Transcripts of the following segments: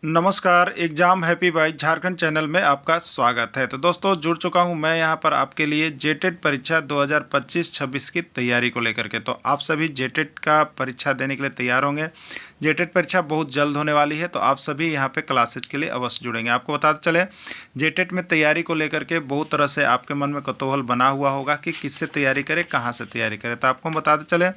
नमस्कार, exam happy by Jharkhand channel में आपका स्वागत है। तो दोस्तों जुड़ चुका हूं मैं यहां पर आपके लिए जेटेट परीक्षा 2025-26 की तैयारी को लेकर के। तो आप सभी जेटेट का परीक्षा देने के लिए तैयार होंगे। जेटेट परीक्षा बहुत जल्द होने वाली है, तो आप सभी यहां पे क्लासेज के लिए अवश्य जुड़ेंगे। आपको बताते चले, जेटेट में तैयारी को लेकर के बहुत तरह से आपके मन में कौतूहल बना हुआ होगा कि किससे तैयारी करें, कहाँ से तैयारी करें। तो आपको बताते चले,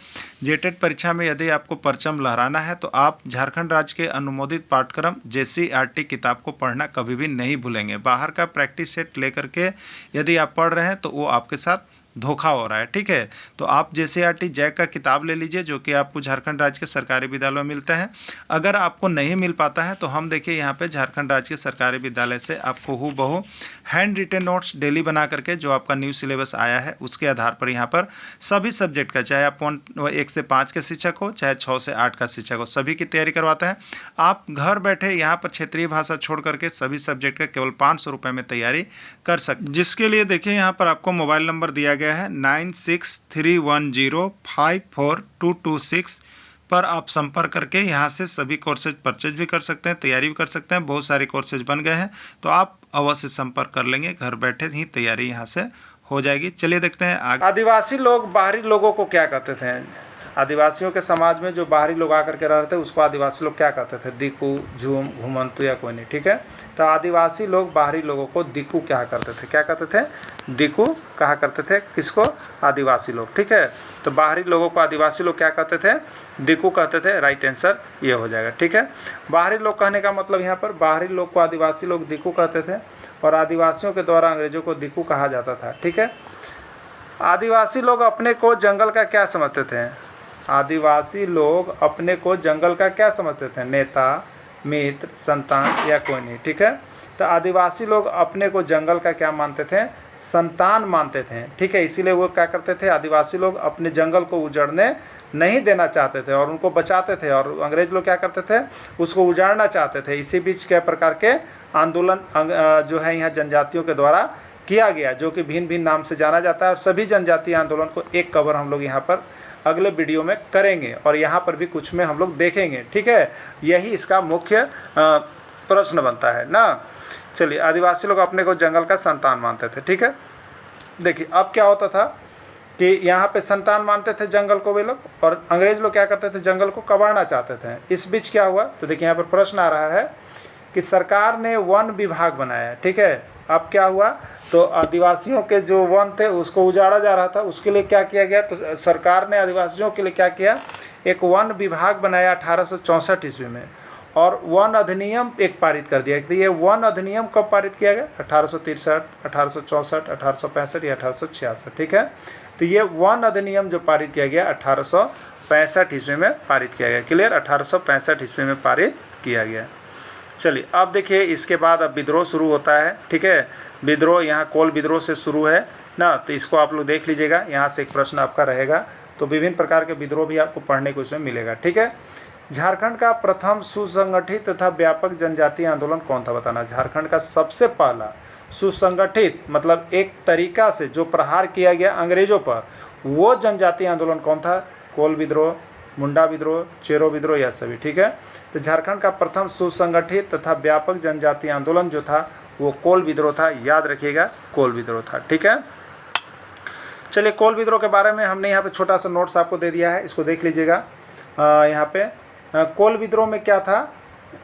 जेटेट परीक्षा में यदि आपको परचम लहराना है तो आप झारखंड राज्य के अनुमोदित पाठ्यक्रम JCERT किताब को पढ़ना कभी भी नहीं भूलेंगे। बाहर का प्रैक्टिस सेट लेकर के यदि आप पढ़ रहे हैं तो वो आपके साथ धोखा हो रहा है, ठीक है। तो आप JCERT जैक का किताब ले लीजिए, जो कि आपको झारखंड राज्य के सरकारी विद्यालयों में मिलते हैं। अगर आपको नहीं मिल पाता है तो हम देखिए यहाँ पे झारखंड राज्य के सरकारी विद्यालय से आपको हूबहू हैंड रिटेन नोट्स डेली बना करके, जो आपका न्यू सिलेबस आया है उसके आधार पर यहाँ पर सभी सब्जेक्ट का, चाहे आप 1 से 5 के शिक्षक हो, चाहे 6 से 8 का शिक्षक हो, सभी की तैयारी करवाते हैं। आप घर बैठे यहाँ पर क्षेत्रीय भाषा छोड़ करके सभी सब्जेक्ट का केवल 500 रुपये में तैयारी कर सकते, जिसके लिए देखिए यहाँ पर आपको मोबाइल नंबर दिया गया है 9631054226 पर आप संपर्क करके यहाँ से सभी कोर्सेज परचेज भी कर सकते हैं, तैयारी भी कर सकते हैं। बहुत सारे कोर्सेज बन गए हैं, तो आप अवश्य संपर्क कर लेंगे, घर बैठे ही तैयारी यहाँ से हो जाएगी। चलिए देखते हैं आगे। आदिवासी लोग बाहरी लोगों को क्या कहते थे? आदिवासियों के समाज में जो बाहरी लोग आकर के रहते थे उसको आदिवासी लोग क्या कहते थे? दिकू, झूम, घुमंतु या कोई नहीं, ठीक है। तो आदिवासी लोग बाहरी लोगों को दिकू क्या करते थे? क्या कहते थे? दिकू कहा करते थे। किसको? आदिवासी लोग, ठीक है। तो बाहरी लोगों को आदिवासी लोग क्या कहते थे? दिकू कहते थे। राइट आंसर ये हो जाएगा, ठीक है। बाहरी लोग कहने का मतलब यहाँ पर बाहरी लोग को आदिवासी लोग दिकू कहते थे और आदिवासियों के द्वारा अंग्रेजों को दिकू कहा जाता था, ठीक है। आदिवासी लोग अपने को जंगल का क्या समझते थे? आदिवासी लोग अपने को जंगल का क्या समझते थे? नेता, मित्र, संतान या कोई नहीं, ठीक है। तो आदिवासी लोग अपने को जंगल का क्या मानते थे? संतान मानते थे, ठीक है। इसीलिए वो क्या करते थे? आदिवासी लोग अपने जंगल को उजड़ने नहीं देना चाहते थे और उनको बचाते थे, और अंग्रेज लोग क्या करते थे? उसको उजाड़ना चाहते थे। इसी बीच कई प्रकार के आंदोलन जो है यहाँ जनजातियों के द्वारा किया गया, जो कि भिन्न भिन्न नाम से जाना जाता है। और सभी जनजातीय आंदोलन को एक कवर हम लोग यहाँ पर अगले वीडियो में करेंगे और यहाँ पर भी कुछ में हम लोग देखेंगे, ठीक है। यही इसका मुख्य प्रश्न बनता है ना। चलिए, आदिवासी लोग अपने को जंगल का संतान मानते थे, ठीक है। देखिए अब क्या होता था कि यहाँ पे संतान मानते थे जंगल को वे लोग, और अंग्रेज लोग क्या करते थे? जंगल को कबाड़ना चाहते थे। इस बीच क्या हुआ? तो देखिए यहाँ पर प्रश्न आ रहा है कि सरकार ने वन विभाग बनाया, ठीक है। अब क्या हुआ? तो आदिवासियों के जो वन थे उसको उजाड़ा जा रहा था, उसके लिए क्या किया गया? तो सरकार ने आदिवासियों के लिए क्या किया? एक वन विभाग बनाया 1864 ईस्वी में, और वन अधिनियम एक पारित कर दिया। तो ये वन अधिनियम कब पारित किया गया? 1863, 1864, 1865 या 1866, ठीक है। तो ये वन अधिनियम जो पारित किया गया 1865 ईस्वी में पारित किया गया। क्लियर? 1865 ईस्वी में पारित किया गया। चलिए अब देखिए, इसके बाद अब विद्रोह शुरू होता है, ठीक है। विद्रोह यहाँ कोल विद्रोह से शुरू है ना, तो इसको आप लोग देख लीजिएगा। यहाँ से एक प्रश्न आपका रहेगा, तो विभिन्न प्रकार के विद्रोह भी आपको पढ़ने को इसमें मिलेगा, ठीक है। झारखंड का प्रथम सुसंगठित तथा व्यापक जनजातीय आंदोलन कौन था? बताना। झारखंड का सबसे पहला सुसंगठित मतलब एक तरीका से जो प्रहार किया गया अंग्रेजों पर, वो जनजातीय आंदोलन कौन था? कोल विद्रोह, मुंडा विद्रोह, चेरो विद्रोह या सभी, ठीक है। तो झारखंड का प्रथम सुसंगठित तथा व्यापक जनजातीय आंदोलन जो था वो कोल विद्रोह था। याद रखिएगा, कोल विद्रोह था, ठीक है। चलिए, कोल विद्रोह के बारे में हमने यहाँ पे छोटा सा नोट्स आपको दे दिया है, इसको देख लीजिएगा। यहाँ पे कोल विद्रोह में क्या था?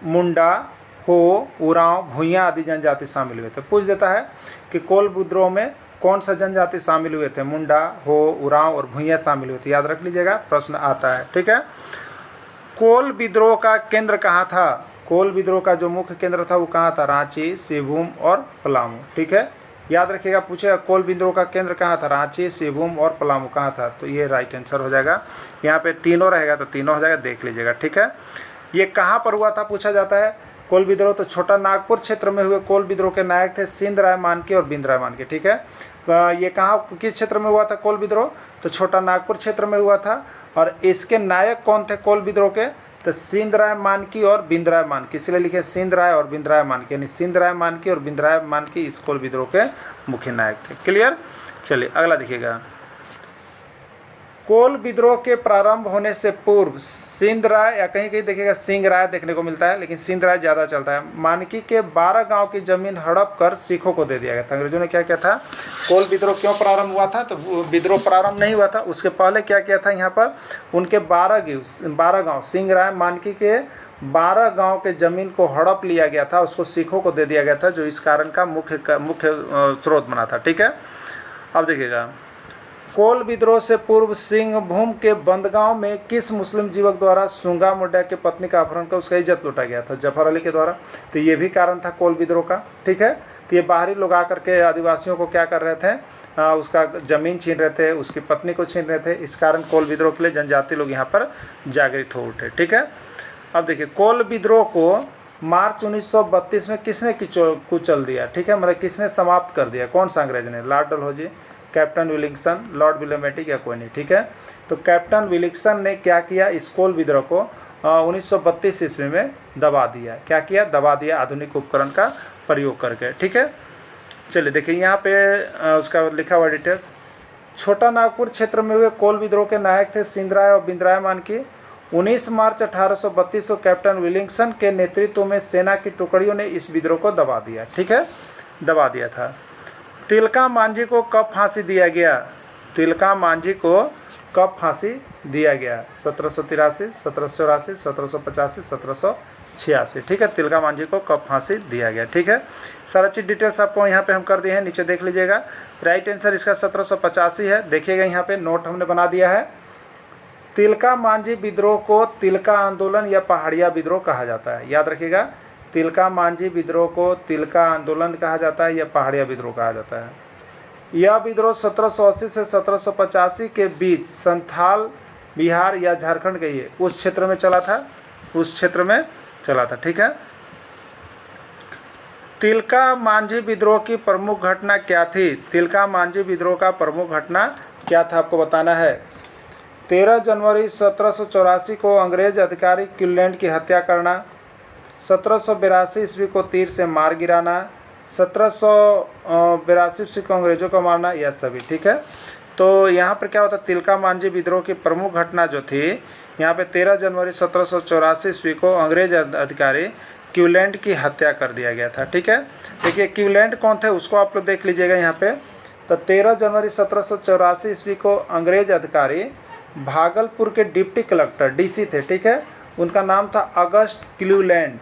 मुंडा, हो, उरांव, भूइयाँ आदि जनजाति शामिल हुए थे। पूछ देता है कि कोल विद्रोह में कौन सा जनजाति शामिल हुए थे? मुंडा, हो, उरांव और भूइयाँ शामिल हुए थे। याद रख लीजिएगा, प्रश्न आता है, ठीक है। कोल विद्रोह का केंद्र कहाँ था? कोल विद्रोह का जो मुख्य केंद्र था वो कहाँ था? रांची, सिवभूम और पलामू, ठीक है। याद रखिएगा, पूछेगा कोल विद्रोह का केंद्र कहाँ था? रांची, सिवभूम और पलामू कहाँ था? तो ये राइट आंसर हो जाएगा। यहाँ पे तीनों रहेगा तो तीनों हो जाएगा, देख लीजिएगा, ठीक है। ये कहाँ पर हुआ था पूछा जाता है। कोल विद्रोह तो छोटा नागपुर क्षेत्र में हुए कोल विद्रोह के नायक थे सिंध राय मानके और बिंद राय मानके, ठीक है। ये कहाँ, किस क्षेत्र में हुआ था कोल विद्रोह? तो छोटा नागपुर क्षेत्र में हुआ था। और इसके नायक कौन थे कोल विद्रोह के? तो सिंध राय मानकी और बिंद राय मानकी, इसलिए लिखे सिंध राय और बिंद राय मानकी, यानी सिंध राय मानकी और बिंद राय मानकी इस कोल विद्रोह के मुख्य नायक थे। क्लियर? चलिए अगला देखिएगा। कोल विद्रोह के प्रारंभ होने से पूर्व सिंध राय, या कहीं कहीं देखिएगा सिंह राय देखने को मिलता है, लेकिन सिंध राय ज़्यादा चलता है, मानकी के 12 गांव की जमीन हड़प कर सिखों को दे दिया गया था। अंग्रेजों ने क्या किया था, कोल विद्रोह क्यों प्रारंभ हुआ था, तो विद्रोह प्रारंभ नहीं हुआ था, उसके पहले क्या किया था, यहाँ पर उनके 12 गाँव सिंह राय मानकी के 12 गांव के ज़मीन को हड़प लिया गया था, उसको सिखों को दे दिया गया था, जो इस कारण का मुख्य स्रोत बना था। ठीक है, अब देखिएगा, कोल विद्रोह से पूर्व सिंहभूम के बंदगांव में किस मुस्लिम युवक द्वारा सुंगा मुड्डा की पत्नी का अपहरण कर उसका इज्जत लूटा गया था, जफर अली के द्वारा। तो ये भी कारण था कोल विद्रोह का। ठीक है, तो ये बाहरी लोग आकर के आदिवासियों को क्या कर रहे थे, उसका ज़मीन छीन रहे थे, उसकी पत्नी को छीन रहे थे, इस कारण कोल विद्रोह के लिए जनजाति लोग यहाँ पर जागृत हो उठे। ठीक है, अब देखिए, कोल विद्रोह को मार्च 1932 में किसने कुचल दिया, ठीक है, मतलब किसने समाप्त कर दिया, कौन सा अंग्रेज ने, लॉर्ड डलहौजी, कैप्टन विलिंगसन, लॉर्ड विलियमेटिक, या कोई नहीं। ठीक है, तो कैप्टन विलिंगसन ने क्या किया, इस कोल विद्रोह को 1932 ईस्वी में दबा दिया। क्या किया, दबा दिया, आधुनिक उपकरण का प्रयोग करके। ठीक है, चलिए देखिए यहाँ पे उसका लिखा हुआ डिटेल्स। छोटा नागपुर क्षेत्र में हुए कोल विद्रोह के नायक थे सिंध राय और बिंद्राय मानकी। 19 मार्च 1832 को कैप्टन विलिंगसन के नेतृत्व में सेना की टुकड़ियों ने इस विद्रोह को दबा दिया। ठीक है, दबा दिया था। तिलका मांझी को कब फांसी दिया गया, तिलका मांझी को कब फांसी दिया गया, 1783, 1784, 1785, 1786। ठीक है, तिलका मांझी को कब फांसी दिया गया। ठीक है, सारा चीज़ डिटेल्स आपको यहाँ पे हम कर दिए हैं, नीचे देख लीजिएगा। राइट आंसर इसका 1785 है। देखिएगा यहाँ पे नोट हमने बना दिया है। तिलका मांझी विद्रोह को तिलका आंदोलन या पहाड़िया विद्रोह कहा जाता है, याद रखिएगा। तिलका मांझी विद्रोह को तिलका आंदोलन कहा जाता है या पहाड़िया विद्रोह कहा जाता है। यह विद्रोह 1780 से 1785 के बीच संथाल बिहार या झारखंड के ये उस क्षेत्र में चला था, उस क्षेत्र में चला था। ठीक है, तिलका मांझी विद्रोह की प्रमुख घटना क्या थी, तिलका मांझी विद्रोह का प्रमुख घटना क्या था, आपको बताना है। 13 जनवरी 1784 को अंग्रेज अधिकारी क्यूलैंड की हत्या करना, 1782 ईस्वी को तीर से मार गिराना, 1782 ईस्वी को अंग्रेजों को मारना, यह सभी। ठीक है, तो यहाँ पर क्या होता है, तिलका मांझी विद्रोह की प्रमुख घटना जो थी यहाँ पे 13 जनवरी 1784 ईस्वी को अंग्रेज अधिकारी क्यूलैंड की हत्या कर दिया गया था। ठीक है, देखिए क्यूलैंड कौन थे उसको आप लोग देख लीजिएगा यहाँ पे। तो 13 जनवरी 1784 ईस्वी को अंग्रेज अधिकारी भागलपुर के डिप्टी कलेक्टर डीसी थे। ठीक है, उनका नाम था अगस्ट क्यूलैंड,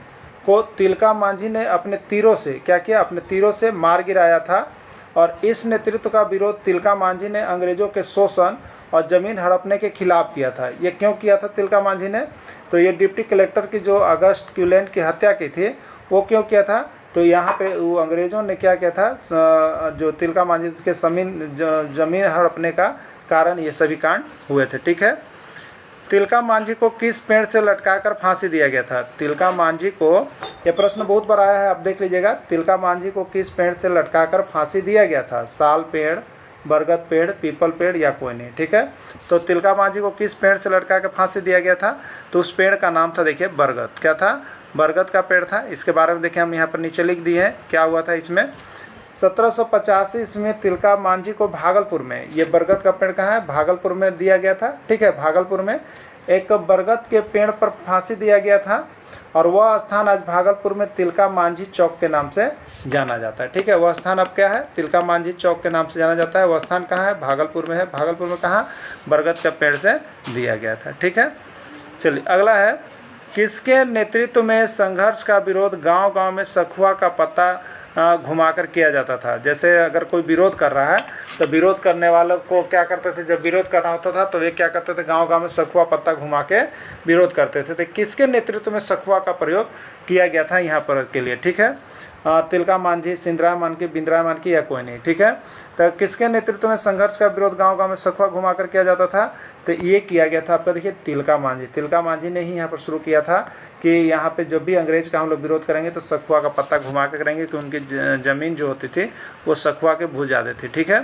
को तिलका मांझी ने अपने तीरों से क्या किया, अपने तीरों से मार गिराया था। और इस नेतृत्व का विरोध तिलका मांझी ने अंग्रेजों के शोषण और ज़मीन हड़पने के खिलाफ किया था। ये क्यों किया था तिलका मांझी ने, तो ये डिप्टी कलेक्टर की जो अगस्ट क्यूलैंड की हत्या की थी वो क्यों किया था, तो यहाँ पे वो अंग्रेज़ों ने क्या किया था, जो तिलका मांझी के ज़मीन हड़पने का कारण ये सभी कांड हुए थे। ठीक है, तिलका मांझी को किस पेड़ से लटकाकर फांसी दिया गया था, तिलका मांझी को, यह प्रश्न बहुत बार आया है, आप देख लीजिएगा। तिलका मांझी को किस पेड़ से लटकाकर फांसी दिया गया था, साल पेड़, बरगद पेड़, पीपल पेड़, या कोई नहीं। ठीक है, तो तिलका मांझी को किस पेड़ से लटकाकर फांसी दिया गया था, तो उस पेड़ का नाम था, देखिए, बरगद। क्या था, बरगद का पेड़ था। इसके बारे में देखिए हम यहाँ पर नीचे लिख दिए हैं क्या हुआ था इसमें। 1785 ईस्वी में तिलका मांझी को भागलपुर में, ये बरगद का पेड़ कहाँ है, भागलपुर में दिया गया था। ठीक है, भागलपुर में एक बरगद के पेड़ पर फांसी दिया गया था, और वह स्थान आज भागलपुर में तिलका मांझी चौक के नाम से जाना जाता है। ठीक है, वह स्थान अब क्या है, तिलका मांझी चौक के नाम से जाना जाता है। वह स्थान कहाँ है, भागलपुर में है। भागलपुर में कहाँ, बरगद का पेड़ से दिया गया था। ठीक है, चलिए अगला है, किसके नेतृत्व में संघर्ष का विरोध गांव-गांव में सखुआ का पत्ता घुमाकर किया जाता था। जैसे अगर कोई विरोध कर रहा है तो विरोध करने वालों को क्या करते थे, जब विरोध करना होता था तो वे क्या करते थे, गांव-गांव में सखुआ पत्ता घुमा के विरोध करते थे। तो किसके नेतृत्व में सखुआ का प्रयोग किया गया था यहाँ पर के लिए। ठीक है, तिलका मांझी, सिंधराय मानकी, बिंद्राय मानकी, या कोई नहीं। ठीक है, तो किसके नेतृत्व में संघर्ष का विरोध गांव-गांव में सखुआ घुमाकर किया जाता था, तो ये किया गया था आपका, देखिए, तिलका मांझी। तिलका मांझी ने ही यहाँ पर शुरू किया था कि यहाँ पे जब भी अंग्रेज का हम लोग विरोध करेंगे तो सखुआ का पत्ता घुमा के करेंगे, कि उनकी ज़मीन जो होती थी वो सखुआ के भू ज़्यादा थी। ठीक है,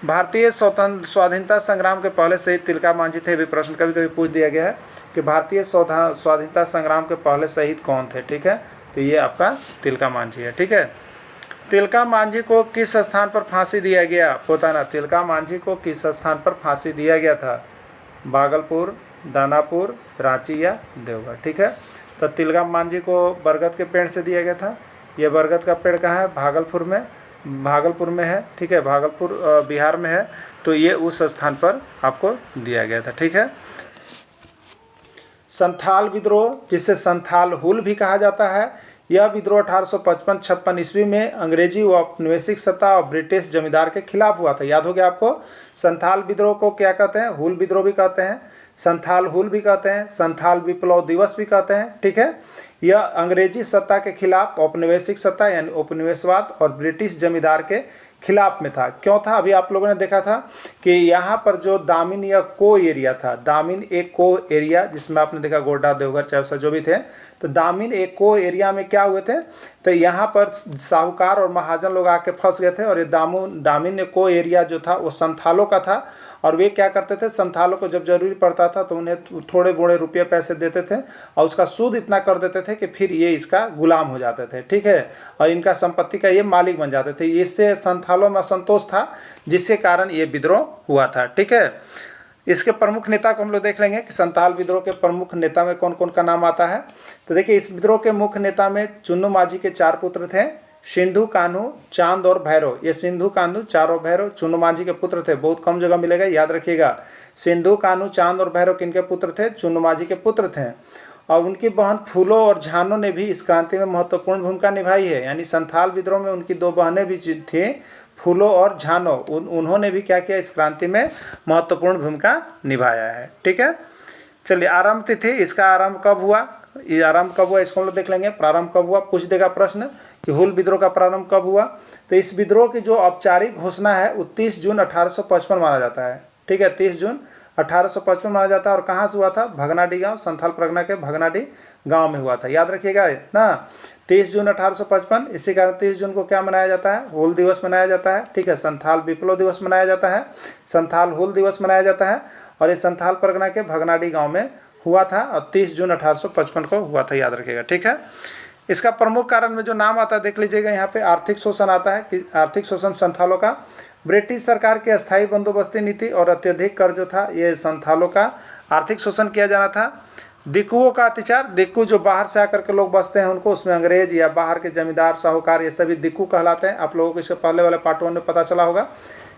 भारतीय स्वाधीनता संग्राम के पहले शहीद तिलका मांझी थे। भी प्रश्न कभी कभी पूछ दिया गया है कि भारतीय स्वाधीनता संग्राम के पहले शहीद कौन थे। ठीक है, तो ये आपका तिलका मांझी है। ठीक है, तिलका मांझी को किस स्थान पर फांसी दिया गया? पोताना। तिलका मांझी को किस स्थान पर फांसी दिया गया था? भागलपुर, दानापुर, रांची या देवघर। ठीक है, तो तिलका मांझी को बरगद के पेड़ से दिया गया था। ये बरगद का पेड़ कहाँ है? भागलपुर में है। ठीक है, भागलपुर बिहार में है। तो ये उस स्थान पर आपको दिया गया था। ठीक है, संथाल विद्रोह, जिसे संथाल हुल भी कहा जाता है, यह विद्रोह 1855-56 ईस्वी में अंग्रेजी व औपनिवेशिक सत्ता और ब्रिटिश जमींदार के खिलाफ हुआ था। याद हो गया आपको? संथाल विद्रोह को क्या कहते हैं? हुल विद्रोह भी कहते हैं, संथाल हुल भी कहते हैं, संथाल विप्लव दिवस भी कहते हैं। ठीक है, यह अंग्रेजी सत्ता के खिलाफ, औपनिवेशिक सत्ता यानी उपनिवेशवाद और ब्रिटिश जमींदार के खिलाफ में था। क्यों था? अभी आप लोगों ने देखा था कि यहाँ पर जो दामिन या को एरिया था, दामिन एक को एरिया, जिसमें आपने देखा गोड्डा, देवघर, चौसा जो भी थे, तो दामिन एक को एरिया में क्या हुए थे? तो यहाँ पर साहूकार और महाजन लोग आके फंस गए थे और ये दामिन एक को एरिया जो था वो संथालों का था। और वे क्या करते थे? संथालों को जब जरूरी पड़ता था तो उन्हें थोड़े बोड़े रुपये पैसे देते थे और उसका सूद इतना कर देते थे कि फिर ये इसका गुलाम हो जाते थे। ठीक है, और इनका संपत्ति का ये मालिक बन जाते थे। इससे संथालों में असंतोष था, जिसके कारण ये विद्रोह हुआ था। ठीक है, इसके प्रमुख नेता को हम लोग देख लेंगे कि संथाल विद्रोह के प्रमुख नेता में कौन कौन का नाम आता है। तो देखिए, इस विद्रोह के मुख्य नेता में चुन्नू माझी के 4 पुत्र थे, सिंधु, कान्हू, चांद और भैरव। ये सिंधु, कान्हू, चार और भैरव चुन्नू माझी के पुत्र थे। बहुत कम जगह मिलेगा, याद रखिएगा। सिंधु, कान्हू, चांद और भैरव किनके पुत्र थे? चुन्नू माझी के पुत्र थे। और उनकी बहन फूलो और झानो ने भी इस क्रांति में महत्वपूर्ण भूमिका निभाई है। यानी संथाल विद्रोह में उनकी 2 बहनें भी थी, फूलो और झानो। उन्होंने भी क्या किया? इस क्रांति में महत्वपूर्ण भूमिका निभाया है। ठीक है, चलिए, आरंभ तिथि, इसका आरंभ कब हुआ? ये आरंभ कब हुआ इसको हम लोग देख लेंगे। प्रारंभ कब हुआ? पूछ देगा प्रश्न कि हुल विद्रोह का प्रारंभ कब हुआ। तो इस विद्रोह की जो औपचारिक घोषणा है वो 30 जून 1855 माना जाता है। ठीक है, 30 जून 1855 माना जाता है। और कहाँ से हुआ था? भगनाडी गांव, संथाल परगना के भगनाडी गांव में हुआ था। याद रखिएगा ना, 30 जून 1855। इसी कारण 30 जून को क्या मनाया जाता है? हुल दिवस मनाया जाता है। ठीक है, संथाल विप्लव दिवस मनाया जाता है, संथाल हुल दिवस मनाया जाता है। और ये संथाल परगना के भगनाडी गाँव में हुआ था और 30 जून 1855 को हुआ था। याद रखिएगा। ठीक है, इसका प्रमुख कारण में जो नाम आता है देख लीजिएगा। यहाँ पे आर्थिक शोषण आता है कि आर्थिक शोषण संथालों का, ब्रिटिश सरकार की अस्थायी बंदोबस्ती नीति और अत्यधिक कर जो था ये संथालों का आर्थिक शोषण किया जाना था। दिक्कुओं का अत्याचार, दिक्कू जो बाहर से आकर के लोग बसते हैं उनको, उसमें अंग्रेज या बाहर के जमींदार, साहूकार, ये सभी दिक्कू कहलाते हैं। आप लोगों को इसके पहले वाले पार्टों में पता चला होगा।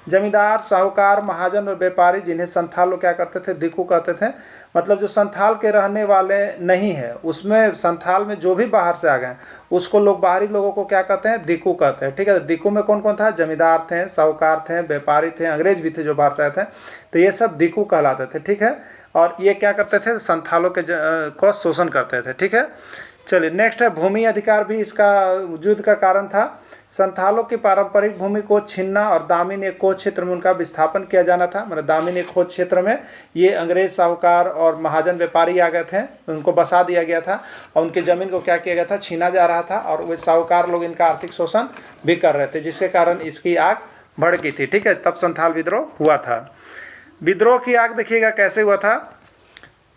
जमींदार, साहूकार, महाजन और व्यापारी, जिन्हें संथाल लोग क्या करते थे? दिक्कू कहते थे। मतलब जो संथाल के रहने वाले नहीं है, उसमें संथाल में जो भी बाहर से आ गए उसको लोग, बाहरी लोगों को क्या कहते हैं? दिक्कू कहते हैं। ठीक है, दिक्कू में कौन कौन था? जमींदार थे, साहूकार थे, व्यापारी थे, अंग्रेज भी थे जो बाहर से आए थे। तो ये सब दिक्कू कहलाते थे। ठीक है, और ये क्या करते थे? संथालों के को शोषण करते थे। ठीक है, चलिए नेक्स्ट है भूमि अधिकार भी इसका युद्ध का कारण था। संथालों की पारंपरिक भूमि को छीनना और दामिन एक खोज क्षेत्र में उनका विस्थापन किया जाना था। मतलब दामिन एक खोज क्षेत्र में ये अंग्रेज, साहूकार और महाजन व्यापारी आ गए थे, उनको बसा दिया गया था और उनकी ज़मीन को क्या किया गया था? छीना जा रहा था। और वे साहूकार लोग इनका आर्थिक शोषण भी कर रहे थे, जिसके कारण इसकी आग भड़की थी। ठीक है, तब संथाल विद्रोह हुआ था। विद्रोह की आग देखिएगा कैसे हुआ था।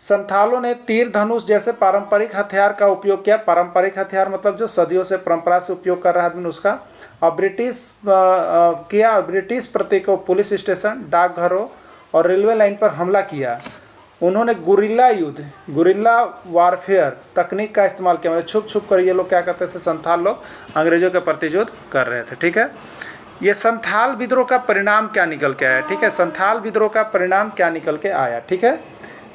संथालों ने तीर धनुष जैसे पारंपरिक हथियार का उपयोग किया। पारंपरिक हथियार मतलब जो सदियों से परंपरा से उपयोग कर रहा आदमी उसका। और ब्रिटिश प्रतीकों, पुलिस स्टेशन, डाकघरों और रेलवे लाइन पर हमला किया। उन्होंने गुरिल्ला युद्ध, गुरिल्ला वारफेयर तकनीक का इस्तेमाल किया। मतलब छुप छुप कर ये लोग क्या करते थे? संथाल लोग अंग्रेजों के प्रति युद्ध कर रहे थे। ठीक है, ये संथाल विद्रोह का परिणाम क्या निकल के आया? ठीक है, संथाल विद्रोह का परिणाम क्या निकल के आया? ठीक है,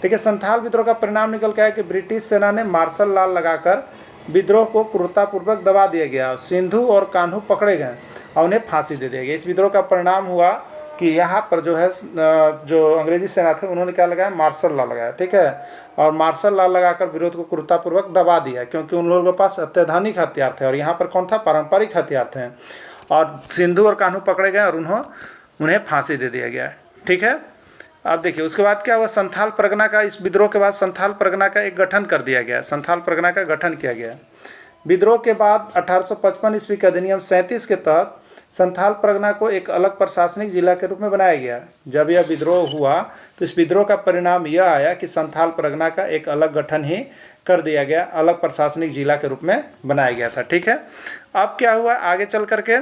देखिए, संथाल विद्रोह का परिणाम निकल के आया कि ब्रिटिश सेना ने मार्शल लॉ लगाकर विद्रोह को क्रूरतापूर्वक दबा दिया गया। सिंधु और कान्हू पकड़े गए और उन्हें फांसी दे दिया गया। इस विद्रोह का परिणाम हुआ कि यहाँ पर जो है जो अंग्रेजी सेना थे उन्होंने क्या लगाया? मार्शल लॉ लगाया। ठीक है, और मार्शल लॉ लगाकर विरोध को क्रूरतापूर्वक दबा दिया, क्योंकि उन लोगों के पास अत्याधुनिक हथियार थे और यहाँ पर कौन था? पारंपरिक हथियार थे। और सिंधु और कान्हू पकड़े गए और उन्हें फांसी दे दिया गया। ठीक है, अब देखिए उसके बाद क्या हुआ? संथाल परगना का, इस विद्रोह के बाद संथाल परगना का एक गठन कर दिया गया। संथाल परगना का गठन किया गया। विद्रोह के बाद 1855 ईस्वी के अधिनियम 37 के तहत संथाल परगना को एक अलग प्रशासनिक जिला के रूप में बनाया गया। जब यह विद्रोह हुआ तो इस विद्रोह का परिणाम यह आया कि संथाल परगना का एक अलग गठन ही कर दिया गया, अलग प्रशासनिक जिला के रूप में बनाया गया था। ठीक है, अब क्या हुआ आगे चल करके,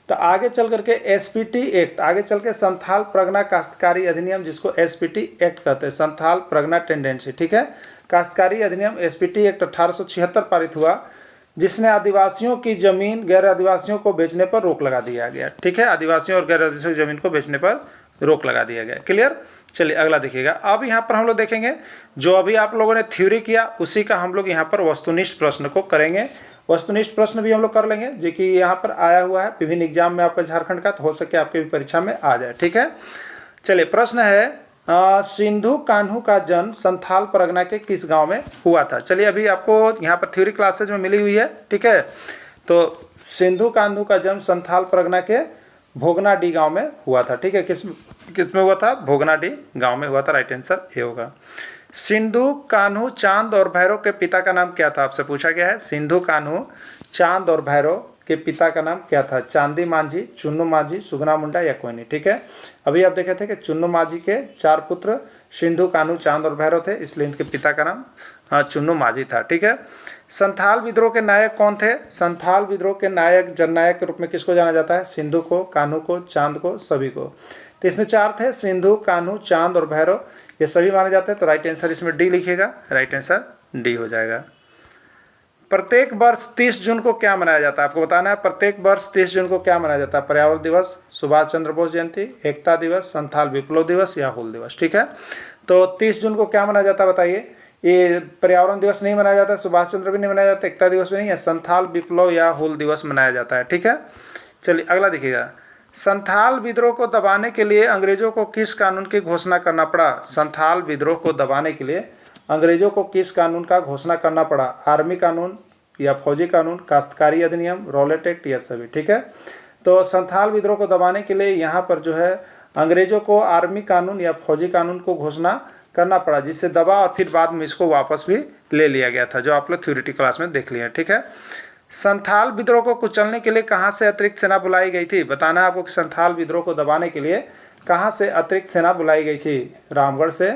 तो आगे चल करके एसपीटी एक्ट, आगे चल के संथाल परगना काश्तकारी अधिनियम, जिसको एसपीटी एक्ट कहते हैं, संथाल परगना टेंडेंसी। ठीक है, काश्तकारी अधिनियम एसपीटी एक्ट 1876 पारित हुआ, जिसने आदिवासियों की जमीन गैर आदिवासियों को बेचने पर रोक लगा दिया गया। ठीक है, आदिवासियों और गैर आदिवासियों की जमीन को बेचने पर रोक लगा दिया गया। क्लियर। चलिए अगला देखिएगा। अब यहाँ पर हम लोग देखेंगे जो अभी आप लोगों ने थ्योरी किया उसी का हम लोग यहाँ पर वस्तुनिष्ठ प्रश्न को करेंगे। वस्तुनिष्ठ प्रश्न भी हम लोग कर लेंगे, जो कि यहाँ पर आया हुआ है विभिन्न एग्जाम में आपका झारखंड का, तो हो सके आपके भी परीक्षा में आ जाए। ठीक है, चलिए प्रश्न है सिंधु कान्हू का जन्म संथाल परगना के किस गांव में हुआ था। चलिए अभी आपको यहाँ पर थ्योरी क्लासेज में मिली हुई है। ठीक है, तो सिंधु कान्हू का जन्म संथाल परगना के भोगनाडीह गांव में हुआ था। ठीक है, किस में हुआ था? भोगनाडीह गांव में हुआ था। राइट आंसर ये होगा। सिंधु कान्हू चांद और भैरव के पिता का नाम क्या था, आपसे पूछा गया है। सिंधु कान्हू चांद और भैरव के पिता का नाम क्या था? चांदी मांझी, चुन्नू मांझी, सुगना मुंडा या कोई नहीं। ठीक है, अभी आप देखे थे कि चुन्नू मांझी के 4 पुत्र सिंधु कान्हू चांद और भैरव थे, इसलिए इनके पिता का नाम चुन्नू मांझी था। ठीक है, संथाल विद्रोह के नायक कौन थे? संथाल विद्रोह के नायक जननायक के रूप में किसको जाना जाता है? सिंधु को, कान्हू को, चांद को, सभी को। तो इसमें 4 थे, सिंधु, कान्हू, चांद और भैरव, ये सभी माने जाते हैं। तो राइट आंसर इसमें डी लिखिएगा। राइट आंसर डी हो जाएगा। प्रत्येक वर्ष 30 जून को क्या मनाया जाता है? आपको बताना है प्रत्येक वर्ष 30 जून को क्या मनाया जाता है? पर्यावरण दिवस, सुभाष चंद्र बोस जयंती, एकता दिवस, संथाल विप्लव दिवस या हूल दिवस। ठीक है, तो 30 जून को क्या मनाया जाता है बताइए? ये पर्यावरण दिवस नहीं मनाया जाता, सुभाष चंद्र भी नहीं मनाया जाता, एकता दिवस भी नहीं है, संथाल विप्लव या हूल दिवस मनाया जाता है। ठीक है, चलिए अगला देखिएगा। संथाल विद्रोह को दबाने के लिए अंग्रेजों को किस कानून की घोषणा करना पड़ा? संथाल विद्रोह को दबाने के लिए अंग्रेजों को किस कानून का घोषणा करना पड़ा? आर्मी कानून या फौजी कानून, काश्तकारी अधिनियम, रॉलेट एक्ट या सभी। ठीक है, तो संथाल विद्रोह को दबाने के लिए यहाँ पर जो है अंग्रेजों को आर्मी कानून या फौजी कानून को घोषणा करना पड़ा, जिससे दबा और फिर बाद में इसको वापस भी ले लिया गया था, जो आप लोग थ्योरी क्लास में देख लिए। ठीक है, संथाल विद्रोह को कुचलने के लिए कहाँ से अतिरिक्त सेना बुलाई गई थी? बताना है आपको कि संथाल विद्रोह को दबाने के लिए कहाँ से अतिरिक्त सेना बुलाई गई थी? रामगढ़ से,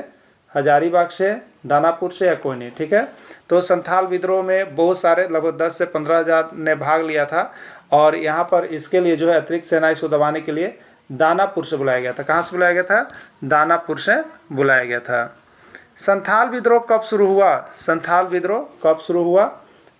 हजारीबाग से, दानापुर से या कोई नहीं। ठीक है, तो संथाल विद्रोह में बहुत सारे लगभग 10 से 15 हज़ार ने भाग लिया था, और यहाँ पर इसके लिए जो है अतिरिक्त सेना इसको दबाने के लिए दानापुर से बुलाया गया था। कहाँ से बुलाया गया था? दानापुर से बुलाया गया था। संथाल विद्रोह कब शुरू हुआ? संथाल विद्रोह कब शुरू हुआ?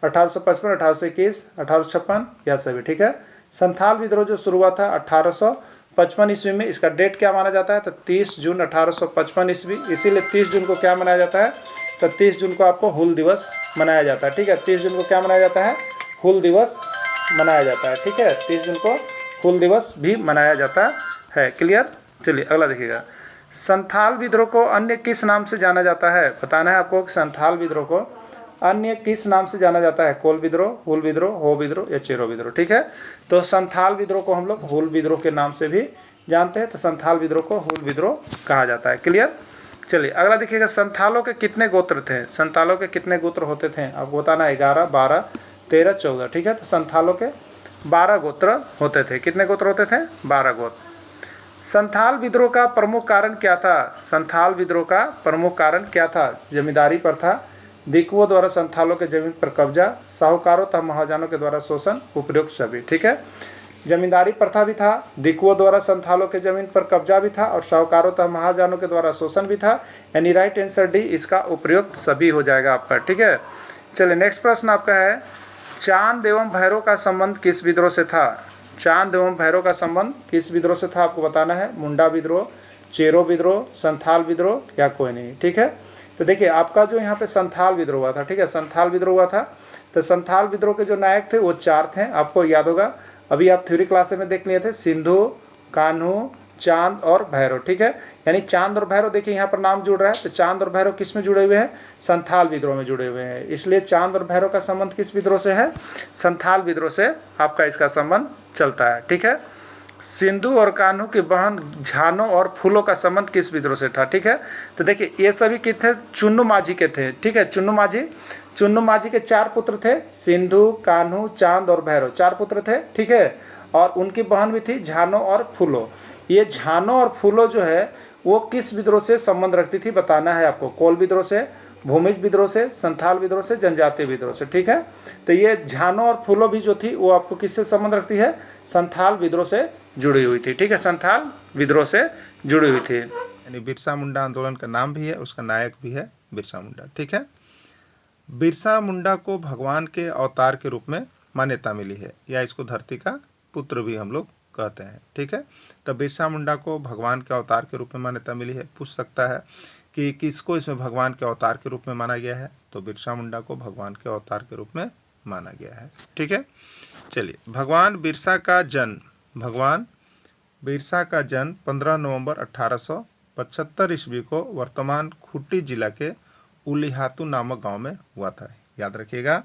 1855, 1821, 1856 या सभी। ठीक है, संथाल विद्रोह जो शुरू हुआ था 1855 ईस्वी में। इसका डेट क्या माना जाता है? तो 30 जून 1855 ईस्वी। इसीलिए 30 जून को क्या मनाया जाता है? तो 30 जून को आपको हूल दिवस मनाया जाता है। ठीक है, 30 जून को क्या मनाया जाता है? हूल दिवस मनाया जाता है। ठीक है, 30 जून को हूल दिवस भी मनाया जाता है। क्लियर। चलिए अगला देखिएगा। संथाल विद्रोह को अन्य किस नाम से जाना जाता है? बताना है आपको कि संथाल विद्रोह को अन्य किस नाम से जाना जाता है? कोल विद्रोह, हूल विद्रोह, हो विद्रोह या चेरो विद्रोह। ठीक है, तो संथाल विद्रोह को हम लोग हूल विद्रोह के नाम से भी जानते हैं, तो संथाल विद्रोह को हूल विद्रोह कहा जाता है। क्लियर। चलिए अगला देखिएगा। संथालों के कितने गोत्र थे? संथालों के कितने गोत्र होते थे आपको बताना है? 11, 12, 13, 14। ठीक है, तो संथालों के 12 गोत्र होते थे। कितने गोत्र होते थे? 12 गोत्र। संथाल विद्रोह का प्रमुख कारण क्या था? संथाल विद्रोह का प्रमुख कारण क्या था? जमींदारी पर था, दिकुओं द्वारा संथालों के जमीन पर कब्जा, साहूकारों तथा महाजनों के द्वारा शोषण, उपयुक्त सभी। ठीक है, जमींदारी प्रथा भी था, दिकुओं द्वारा संथालों के जमीन पर कब्जा भी था, और साहूकारों तथा महाजनों के द्वारा शोषण भी था। यानी राइट आंसर डी, इसका उपयुक्त सभी हो जाएगा आपका। ठीक है, चलिए नेक्स्ट प्रश्न आपका है, चांद एवं भैरव का संबंध किस विद्रोह से था? चांद एवं भैरव का संबंध किस विद्रोह से था आपको बताना है? मुंडा विद्रोह, चेरो विद्रोह, संथाल विद्रोह या कोई नहीं। ठीक है, तो देखिए आपका जो यहाँ पे संथाल विद्रोह हुआ था। ठीक है, संथाल विद्रोह हुआ था, तो संथाल विद्रोह के जो नायक थे वो 4 थे, आपको याद होगा, अभी आप थ्योरी क्लास में देख लिए थे, सिंधु, कान्हू, चांद और भैरव। ठीक है, यानी चांद और भैरव देखिए यहाँ पर नाम जुड़ रहा है, तो चांद और भैरव किस में जुड़े हुए हैं? संथाल विद्रोह में जुड़े हुए हैं। इसलिए चांद और भैरव का संबंध किस विद्रोह से है? संथाल विद्रोह से आपका इसका संबंध चलता है। ठीक है, सिंधु और कान्हू की बहन झानो और फूलों का संबंध किस विद्रोह से था? ठीक है, तो देखिए ये सभी कितने? चुन्नू माझी के थे। ठीक है, चुन्नू माझी के 4 पुत्र थे, सिंधु, कान्हू, चांद और भैरव, 4 पुत्र थे। ठीक है, और उनकी बहन भी थी झानो और फूलो। ये झानो और फूलो जो है वो किस विद्रोह से संबंध रखती थी बताना है आपको? कोल विद्रोह से, भूमिज विद्रोह से, संथाल विद्रोह से, जनजातीय विद्रोह से। ठीक है, तो ये झानो और फूलो भी जो थी वो आपको किससे संबंध रखती है? संथाल विद्रोह से जुड़ी हुई थी। ठीक है, संथाल विद्रोह से जुड़ी हुई थी। यानी बिरसा मुंडा आंदोलन का नाम भी है, उसका नायक भी है बिरसा मुंडा। ठीक है, बिरसा मुंडा को भगवान के अवतार के रूप में मान्यता मिली है, या इसको धरती का पुत्र भी हम लोग कहते हैं। ठीक है, तो बिरसा मुंडा को भगवान के अवतार के रूप में मान्यता मिली है। पूछ सकता है कि किसको इसमें भगवान के अवतार के रूप में माना गया है, तो बिरसा मुंडा को भगवान के अवतार के रूप में माना गया है। ठीक है, चलिए, भगवान बिरसा का जन्म 15 नवंबर 1875 ईस्वी को वर्तमान खूंटी जिला के उलिहातू नामक गांव में हुआ था। याद रखिएगा,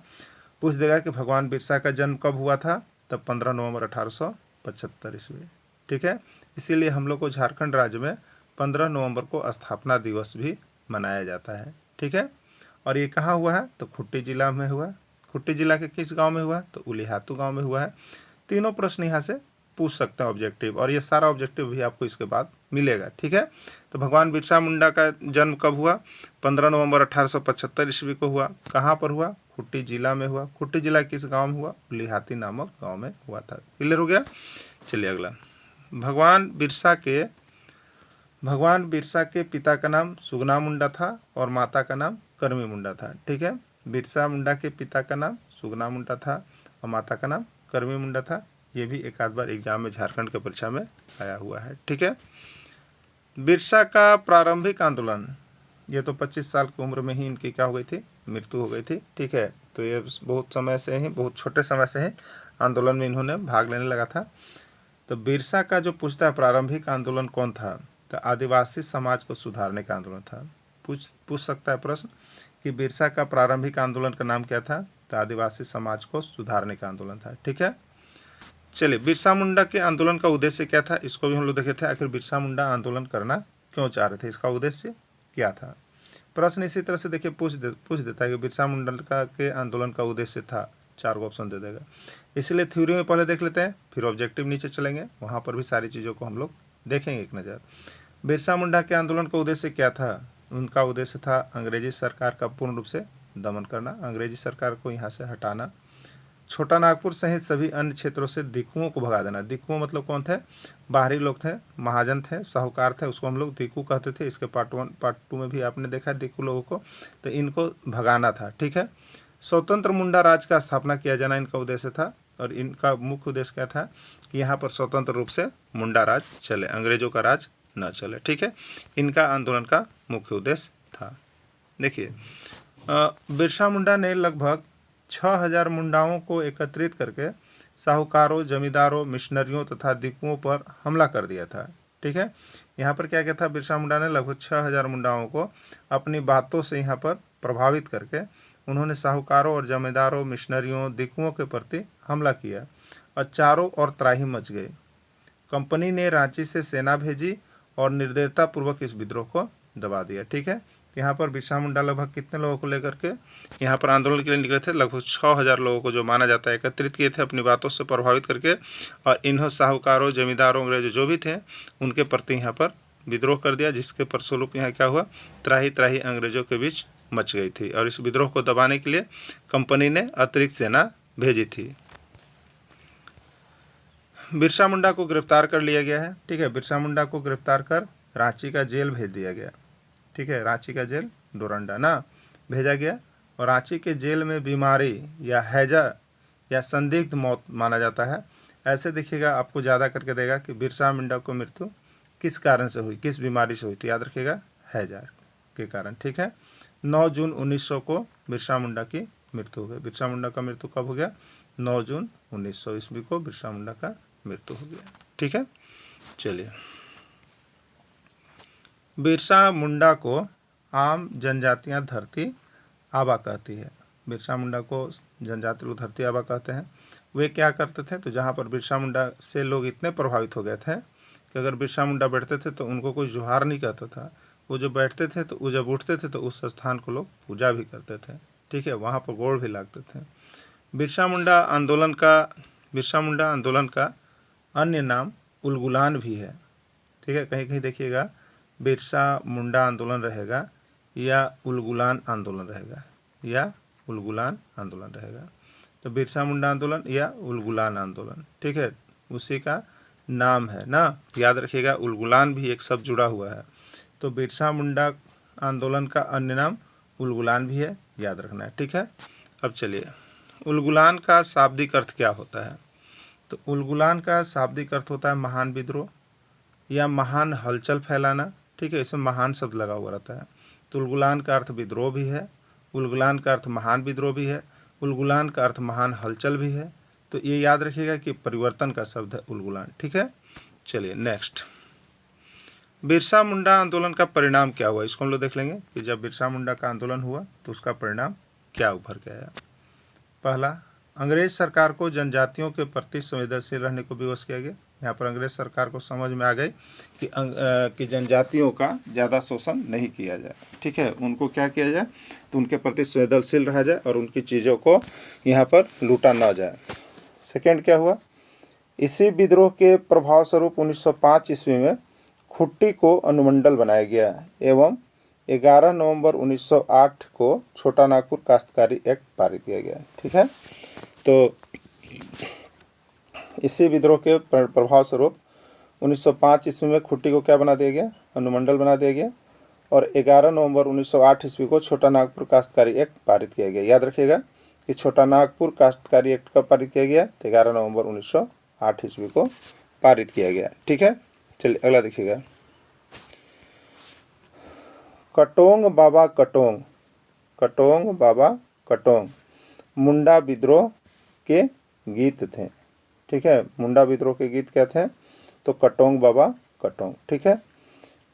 पूछ देगा कि भगवान बिरसा का जन्म कब हुआ था, तब 15 नवंबर 1875 ईस्वी। ठीक है, इसीलिए हम लोग को झारखंड राज्य में 15 नवंबर को स्थापना दिवस भी मनाया जाता है। ठीक है, और ये कहाँ हुआ है, तो खूंटी जिला में हुआ। खूंटी जिला के किस गांव में हुआ, तो उलिहातू गांव में हुआ है। तीनों प्रश्न यहाँ से पूछ सकते हैं ऑब्जेक्टिव, और ये सारा ऑब्जेक्टिव भी आपको इसके बाद मिलेगा। ठीक है, तो भगवान बिरसा मुंडा का जन्म कब हुआ, 15 नवंबर 1875 ईस्वी को हुआ। कहाँ पर हुआ, खूंटी जिला में हुआ। खूंटी जिला किस गांव में हुआ, उलिहाती नामक गांव में हुआ था। क्लियर हो गया। चलिए अगला, भगवान बिरसा के पिता का नाम सुगना मुंडा था और माता का नाम करमी मुंडा था। ठीक है, बिरसा मुंडा के पिता का नाम सुगना मुंडा था और माता का नाम करमी मुंडा था। ये भी एक आध बार एग्जाम में झारखंड के परीक्षा में आया हुआ है। ठीक है, बिरसा का प्रारंभिक आंदोलन, ये तो 25 साल की उम्र में ही इनकी क्या हो गई थी, मृत्यु हो गई थी। ठीक है, तो ये बहुत छोटे समय से ही आंदोलन में इन्होंने भाग लेने लगा था। तो बिरसा का जो पूछता है प्रारंभिक आंदोलन कौन था, तो आदिवासी समाज को सुधारने का आंदोलन था। पूछ सकता है प्रश्न कि बिरसा का प्रारंभिक आंदोलन का नाम क्या था, तो आदिवासी समाज को सुधारने का आंदोलन था। ठीक है, चलिए, बिरसा मुंडा के आंदोलन का उद्देश्य क्या था, इसको भी हम लोग देखे थे। आखिर बिरसा मुंडा आंदोलन करना क्यों चाह रहे थे, इसका उद्देश्य क्या था। प्रश्न इसी तरह से देखिए पूछ देता है कि बिरसा मुंडा के आंदोलन का उद्देश्य था, 4 ऑप्शन दे देगा। इसलिए थ्योरी में पहले देख लेते हैं, फिर ऑब्जेक्टिव नीचे चलेंगे, वहाँ पर भी सारी चीज़ों को हम लोग देखेंगे एक नज़र। बिरसा मुंडा के आंदोलन का उद्देश्य क्या था, उनका उद्देश्य था अंग्रेजी सरकार का पूर्ण रूप से दमन करना, अंग्रेजी सरकार को यहाँ से हटाना, छोटा नागपुर सहित सभी अन्य क्षेत्रों से दिक्कुओं को भगा देना। दिक्कुओं मतलब कौन थे, बाहरी लोग थे, महाजन थे, साहूकार थे, उसको हम लोग दिक्कू कहते थे। इसके पार्ट 1 पार्ट 2 में भी आपने देखा है दिक्कू लोगों को, तो इनको भगाना था। ठीक है, स्वतंत्र मुंडा राज का स्थापना किया जाना इनका उद्देश्य था, और इनका मुख्य उद्देश्य क्या था कि यहाँ पर स्वतंत्र रूप से मुंडा राज चले, अंग्रेजों का राज न चले। ठीक है, इनका आंदोलन का मुख्य उद्देश्य था। देखिए, बिरसा मुंडा ने लगभग 6000 मुंडाओं को एकत्रित करके साहूकारों, जमींदारों, मिशनरियों तथा दिक्कुओं पर हमला कर दिया था। ठीक है, यहाँ पर क्या था, बिरसा मुंडा ने लगभग 6000 मुंडाओं को अपनी बातों से यहाँ पर प्रभावित करके उन्होंने साहूकारों और जमींदारों, मिशनरियों, दिक्कुओं के प्रति हमला किया और चारों ओर त्राही मच गई। कंपनी ने रांची से सेना भेजी और निर्दयतापूर्वक इस विद्रोह को दबा दिया। ठीक है, यहाँ पर बिरसा मुंडा लगभग कितने लोगों को लेकर के यहाँ पर आंदोलन के लिए निकले थे, लगभग 6000 लोगों को जो माना जाता है एकत्रित किए थे अपनी बातों से प्रभावित करके, और इन्हों साहूकारों, जमींदारों, अंग्रेजों जो भी थे उनके प्रति यहाँ पर विद्रोह कर दिया, जिसके परिस्वरूप यहाँ क्या हुआ, त्राही त्राही अंग्रेजों के बीच मच गई थी। और इस विद्रोह को दबाने के लिए कंपनी ने अतिरिक्त सेना भेजी थी। बिरसा मुंडा को गिरफ्तार कर लिया गया है। ठीक है, बिरसा मुंडा को गिरफ्तार कर रांची का जेल भेज दिया गया। ठीक है, रांची का जेल डोरंडा ना भेजा गया, और रांची के जेल में बीमारी या हैजा या संदिग्ध मौत माना जाता है। ऐसे देखिएगा आपको ज़्यादा करके देगा कि बिरसा मुंडा को मृत्यु किस कारण से हुई, किस बीमारी से हुई, तो याद रखिएगा हैजा के कारण। ठीक है, 9 जून 1900 को बिरसा मुंडा की मृत्यु हो गई। बिरसा मुंडा का मृत्यु कब हो गया, 9 जून 1900 ईस्वी को बिरसा मुंडा का मृत्यु हो गया। ठीक है, चलिए, बिरसा मुंडा को आम जनजातियां धरती आबा कहती है। बिरसा मुंडा को जनजाति लोग धरती आबा कहते हैं। वे क्या करते थे, तो जहाँ पर बिरसा मुंडा से लोग इतने प्रभावित हो गए थे कि अगर बिरसा मुंडा बैठते थे तो उनको कोई जुहार नहीं कहता था। वो जो बैठते थे तो वो जब उठते थे तो उस स्थान को लोग पूजा भी करते थे। ठीक है, वहाँ पर गोड़ भी लागते थे। बिरसा मुंडा आंदोलन का अन्य नाम उलगुलान भी है। ठीक है, कहीं कहीं देखिएगा बिरसा मुंडा आंदोलन रहेगा या उलगुलान आंदोलन रहेगा, या उलगुलान आंदोलन रहेगा। तो बिरसा मुंडा आंदोलन या उलगुलान आंदोलन, ठीक है, उसी का नाम है ना, याद रखिएगा। उलगुलान भी एक शब्द जुड़ा हुआ है, तो बिरसा मुंडा आंदोलन का अन्य नाम उलगुलान भी है, याद रखना है, ठीक है। अब चलिए, उलगुलान का शाब्दिक अर्थ क्या होता है? तो उलगुलान का शाब्दिक अर्थ होता है महान विद्रोह या महान हलचल फैलाना, ठीक है, इसमें महान शब्द लगा हुआ रहता है। तो उलगुलान का अर्थ विद्रोह भी है, उलगुलान का अर्थ महान विद्रोह भी है, उलगुलान का अर्थ महान हलचल भी है। तो ये याद रखिएगा कि परिवर्तन का शब्द है उलगुलान, ठीक है। चलिए नेक्स्ट, बिरसा मुंडा आंदोलन का परिणाम क्या हुआ, इसको हम लोग देख लेंगे कि जब बिरसा मुंडा का आंदोलन हुआ तो उसका परिणाम क्या उभर के आया। पहला, अंग्रेज सरकार को जनजातियों के प्रति संवेदनशील रहने को विवश किया गया। यहाँ पर अंग्रेज सरकार को समझ में आ गई कि जनजातियों का ज़्यादा शोषण नहीं किया जाए, ठीक है, उनको क्या किया जाए, तो उनके प्रति संवेदनशील रहा जाए और उनकी चीज़ों को यहाँ पर लूटा न जाए। सेकेंड क्या हुआ, इसी विद्रोह के प्रभाव स्वरूप 1905 ईस्वी में खुट्टी को अनुमंडल बनाया गया एवं 11 नवंबर 1908 को छोटा नागपुर काश्तकारी एक्ट पारित किया गया, ठीक है। तो इसी विद्रोह के प्रभाव स्वरूप 1905 ईस्वी में खुट्टी को क्या बना दिया गया, अनुमंडल बना दिया गया, और 11 नवंबर 1908 ईस्वी को छोटा नागपुर काश्तकारी एक्ट पारित किया गया। याद रखिएगा कि छोटा नागपुर काश्तकारी एक्ट कब पारित किया गया, 11 नवंबर 1908 ईस्वी को पारित किया गया, ठीक है। चलिए अगला देखिएगा, कटोंग बाबा कटोंग, कटोंग बाबा कटोंग मुंडा विद्रोह के गीत थे, ठीक है। मुंडा विद्रोह के गीत क्या थे, तो कटोंग बाबा कटोंग, ठीक है।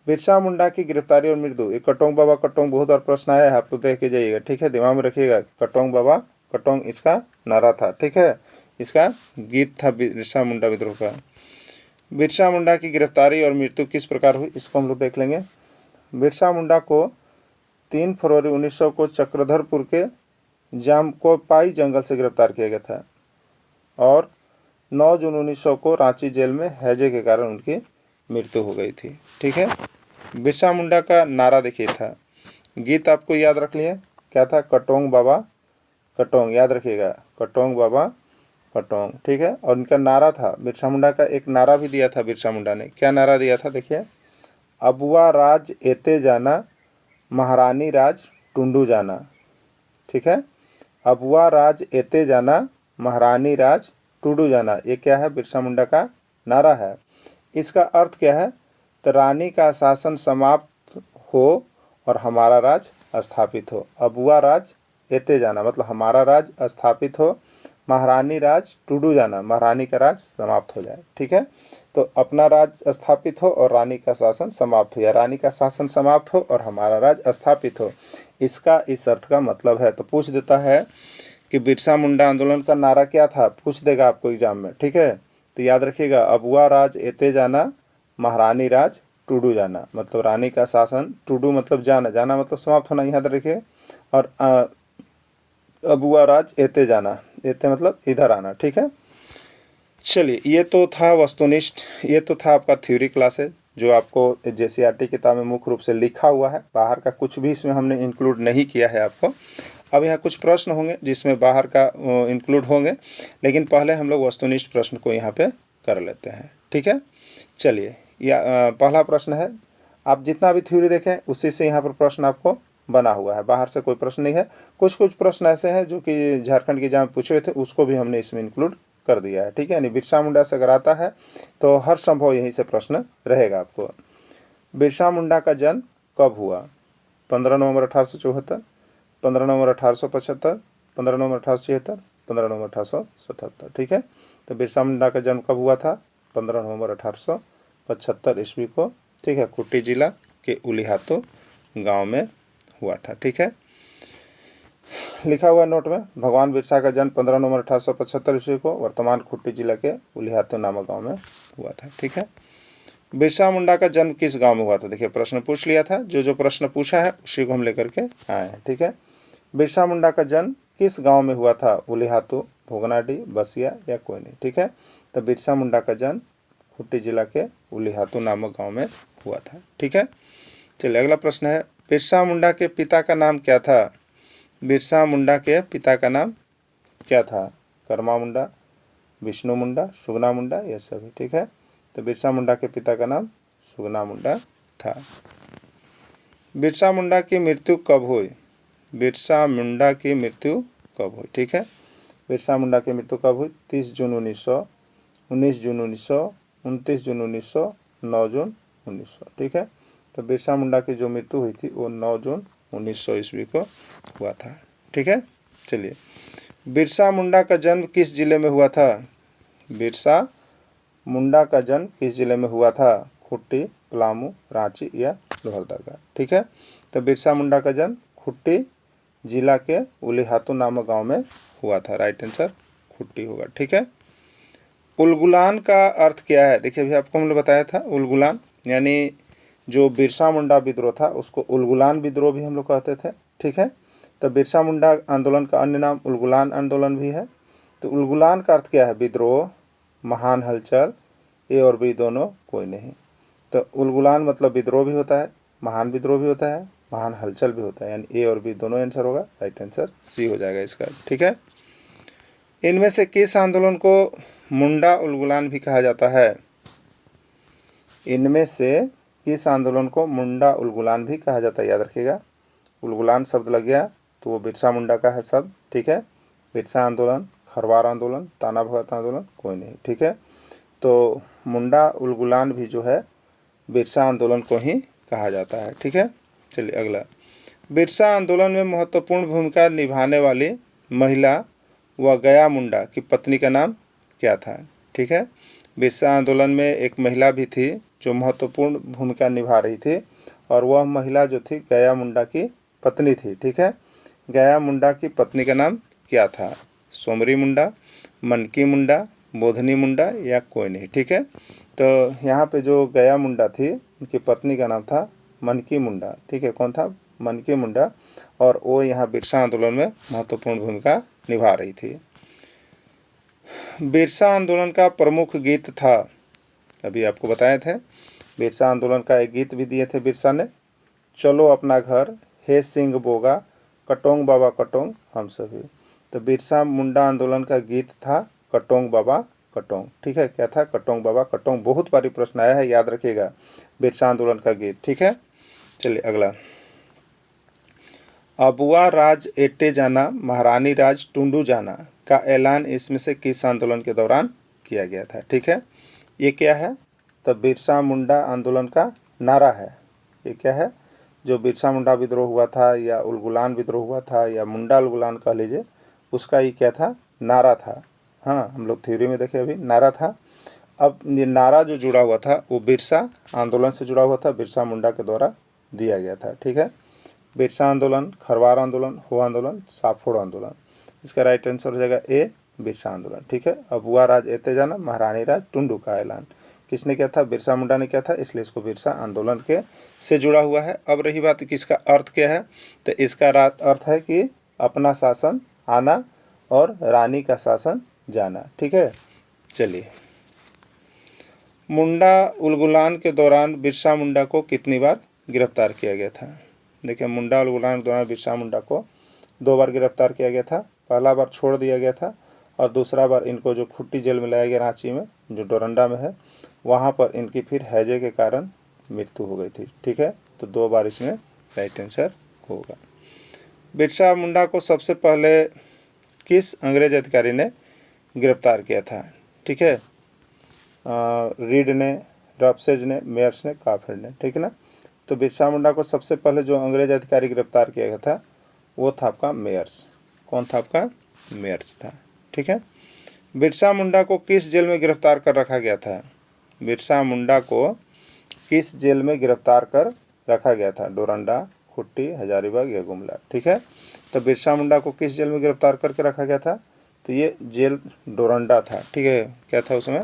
बिरसा मुंडा की गिरफ्तारी और मृत्यु, ये कटोंग बाबा कटोंग बहुत बार प्रश्न आया है, आप तो देख के जाइएगा, ठीक है, दिमाग में रखिएगा। कटोंग बाबा कटोंग इसका नारा था, ठीक है, इसका गीत था बिरसा मुंडा विद्रोह का। बिरसा मुंडा की गिरफ्तारी और मृत्यु किस प्रकार हुई, इसको हम लोग देख लेंगे। बिरसा मुंडा को 3 फरवरी 1900 को चक्रधरपुर के जामकोपाई जंगल से गिरफ्तार किया गया था और 9 जून 1900 को रांची जेल में हैजे के कारण उनकी मृत्यु हो गई थी, ठीक है। बिरसा मुंडा का नारा देखिए था, गीत आपको याद रख लिए क्या था, कटोंग बाबा कटोंग, याद रखिएगा, कटोंग बाबा कटोंग, ठीक है। और इनका नारा था, बिरसा मुंडा का एक नारा भी दिया था बिरसा मुंडा ने, क्या नारा दिया था देखिए, अबुआ राज एते जाना महारानी राज टुंडू जाना, ठीक है, अबुआ राज एते जाना महारानी राज टुडू जाना, ये क्या है, बिरसा मुंडा का नारा है। इसका अर्थ क्या है, तो रानी का शासन समाप्त हो और हमारा राज स्थापित हो। अबुआ राज एते जाना मतलब हमारा राज स्थापित हो, महारानी राज टुडू जाना महारानी का राज समाप्त हो जाए, ठीक है। तो अपना राज स्थापित हो और रानी का शासन समाप्त हो, या रानी का शासन समाप्त हो और हमारा राज स्थापित हो, इसका इस अर्थ का मतलब है। तो पूछ देता है कि बिरसा मुंडा आंदोलन का नारा क्या था, पूछ देगा आपको एग्जाम में, ठीक है। तो याद रखिएगा, अबुआ राज एते जाना महारानी राज टुडू जाना, मतलब रानी का शासन, टुडू मतलब जाना, जाना मतलब समाप्त होना, याद रखिए, और अबुआ राज एते जाना, एते मतलब इधर आना, ठीक है। चलिए, ये तो था वस्तुनिष्ठ, ये तो था आपका थ्योरी क्लासेज जो आपको JCRT किताब में मुख्य रूप से लिखा हुआ है, बाहर का कुछ भी इसमें हमने इंक्लूड नहीं किया है आपको। अब यहाँ कुछ प्रश्न होंगे जिसमें बाहर का इंक्लूड होंगे, लेकिन पहले हम लोग वस्तुनिष्ठ प्रश्न को यहाँ पे कर लेते हैं, ठीक है। चलिए, पहला प्रश्न है, आप जितना भी थ्योरी देखें उसी से यहाँ पर प्रश्न आपको बना हुआ है, बाहर से कोई प्रश्न नहीं है। कुछ कुछ प्रश्न ऐसे हैं जो कि झारखंड के एग्जाम में पूछे हुए थे, उसको भी हमने इसमें इंक्लूड कर दिया है, ठीक है। यानी बिरसा मुंडा से अगर आता है तो हर संभव यहीं से प्रश्न रहेगा आपको। बिरसा मुंडा का जन्म कब हुआ, 15 नवंबर 1874, 15 नवंबर 1875, 15 नवंबर 1876, 15 नवंबर 1877, ठीक है। तो बिरसा मुंडा का जन्म कब हुआ था, 15 नवंबर 1875 ईस्वी को, ठीक है, खूंटी जिला के उलिहातू गांव में हुआ था, ठीक है। लिखा हुआ नोट में, भगवान बिरसा का जन्म 15 नवंबर 1875 ईस्वी को वर्तमान खूंटी जिला के उलिहातू नामक गांव में हुआ था, ठीक है। बिरसा मुंडा का जन्म किस गांव में हुआ था, देखिए प्रश्न पूछ लिया था, जो जो प्रश्न पूछा है उसी को हम लेकर के आए हैं, ठीक है। बिरसा मुंडा का जन्म किस गांव में हुआ था, उलिहातू, भोगनाडी, बसिया या कोयनी, ठीक है। तो बिरसा मुंडा का जन्म खूंटी जिला के उलिहातू नामक गाँव में हुआ था, ठीक है। चलिए अगला प्रश्न है, बिरसा मुंडा के पिता का नाम क्या था? बिरसा मुंडा के पिता का नाम क्या था? कर्मा मुंडा, विष्णु मुंडा, सुगना मुंडा, ये सभी। ठीक है, तो बिरसा मुंडा के पिता का नाम सुगना मुंडा था। बिरसा मुंडा की मृत्यु कब हुई? बिरसा मुंडा की मृत्यु कब हुई? ठीक है, बिरसा मुंडा की मृत्यु कब हुई? 30 जून 1900, 19 जून 1900, 29 जून 1900, 9 जून 1900। ठीक है, तो बिरसा मुंडा की जो मृत्यु हुई थी वो 9 जून 1900 ईस्वी को हुआ था। ठीक है, चलिए, बिरसा मुंडा का जन्म किस जिले में हुआ था? बिरसा मुंडा का जन्म किस जिले में हुआ था? खुट्टी, पलामू, रांची या लोहरदगा। ठीक है, तो बिरसा मुंडा का जन्म खुट्टी जिला के उलिहातू नामक गांव में हुआ था। राइट आंसर खुट्टी होगा। ठीक है, उलगुलान का अर्थ क्या है? देखिए अभी आपको हमने बताया था उलगुलान यानी जो बिरसा मुंडा विद्रोह था उसको उलगुलान विद्रोह भी हम लोग कहते थे। ठीक है, तो बिरसा मुंडा आंदोलन का अन्य नाम उलगुलान आंदोलन भी है। तो उलगुलान का अर्थ क्या है? विद्रोह, महान हलचल, ए और बी दोनों, कोई नहीं। तो उलगुलान मतलब विद्रोह भी होता है, महान विद्रोह भी होता है, महान हलचल भी होता है, यानी ए और बी दोनों आंसर होगा। राइट आंसर सी हो जाएगा इसका। ठीक है, इनमें से किस आंदोलन को मुंडा उलगुलान भी कहा जाता है? इनमें से किस आंदोलन को मुंडा उलगुलान भी कहा जाता है? याद रखिएगा, उलगुलान शब्द लग गया तो वो बिरसा मुंडा का है सब। ठीक है, बिरसा आंदोलन, खरवार आंदोलन, ताना भगत आंदोलन, कोई नहीं। ठीक है, तो मुंडा उलगुलान भी जो है बिरसा आंदोलन को ही कहा जाता है। ठीक है, चलिए अगला, बिरसा आंदोलन में महत्वपूर्ण भूमिका निभाने वाली महिला व गया मुंडा की पत्नी का नाम क्या था? ठीक है, बिरसा आंदोलन में एक महिला भी थी जो महत्वपूर्ण भूमिका निभा रही थी और वह महिला जो थी गया मुंडा की पत्नी थी। ठीक है, गया मुंडा की पत्नी का नाम क्या था? सोमरी मुंडा, मनकी मुंडा, बोधनी मुंडा या कोई नहीं। ठीक है, तो यहाँ पे जो गया मुंडा थी उनकी पत्नी का नाम था मनकी मुंडा। ठीक है, कौन था? मनकी मुंडा, और वो यहाँ बिरसा आंदोलन में महत्वपूर्ण भूमिका निभा रही थी। बिरसा आंदोलन का प्रमुख गीत था, अभी आपको बताए थे, बिरसा आंदोलन का एक गीत भी दिए थे बिरसा ने, चलो अपना घर, हे सिंह बोगा, कटोंग बाबा कटोंग हम सभी। तो बिरसा मुंडा आंदोलन का गीत था कटोंग बाबा कटोंग। ठीक है, क्या था? कटोंग बाबा कटोंग। बहुत बारी प्रश्न आया है, याद रखिएगा, बिरसा आंदोलन का गीत। ठीक है, चलिए अगला, अबुआ राज एट्टे जाना, महारानी राज टुंडू जाना का ऐलान इसमें से किस आंदोलन के दौरान किया गया था? ठीक है, ये क्या है? तो बिरसा मुंडा आंदोलन का नारा है। ये क्या है? जो बिरसा मुंडा विद्रोह हुआ था या उलगुलान विद्रोह हुआ था या मुंडा उलगुलान कह लीजिए, उसका ये क्या था? नारा था। हाँ, हम लोग थ्योरी में देखे अभी, नारा था। अब ये नारा जो जुड़ा हुआ था वो बिरसा आंदोलन से जुड़ा हुआ था, बिरसा मुंडा के द्वारा दिया गया था। ठीक है, बिरसा आंदोलन, खरवार आंदोलन, हो आंदोलन, साफोड़ आंदोलन। इसका राइट आंसर हो जाएगा ए, बिरसा आंदोलन। ठीक है, अबुआ राज एते जाना, महारानी राज टुंडू का ऐलान किसने किया था? बिरसा मुंडा ने किया था, इसलिए इसको बिरसा आंदोलन के से जुड़ा हुआ है। अब रही बात कि इसका अर्थ क्या है, तो इसका अर्थ है कि अपना शासन आना और रानी का शासन जाना। ठीक है, चलिए, मुंडा उलगुलान के दौरान बिरसा मुंडा को कितनी बार गिरफ्तार किया गया था? देखिए, मुंडा उलगुलान के दौरान बिरसा मुंडा को 2 बार गिरफ्तार किया गया था। पहला बार छोड़ दिया गया था और दूसरा बार इनको जो खुट्टी जेल में लाया गया रांची में, जो डोरंडा में है, वहाँ पर इनकी फिर हैजे के कारण मृत्यु हो गई थी। ठीक है, तो 2 बार इसमें राइट आंसर होगा। बिरसा मुंडा को सबसे पहले किस अंग्रेज अधिकारी ने गिरफ्तार किया था? ठीक है, रीड ने, रफसेज ने, मेयर्स ने, काफिर ने। ठीक है ना, तो बिरसा मुंडा को सबसे पहले जो अंग्रेज अधिकारी गिरफ्तार किया गया था वो था आपका मेयर्स। कौन था आपका? मेयर्स था। ठीक है, बिरसा मुंडा को किस जेल में गिरफ्तार कर रखा गया था? बिरसा मुंडा को किस जेल में गिरफ्तार कर रखा गया था? डोरंडा, खुट्टी, हजारीबाग या गुमला। ठीक है, तो बिरसा मुंडा को किस जेल में गिरफ्तार करके रखा गया था? तो ये जेल डोरंडा था। ठीक है, क्या था उसमें?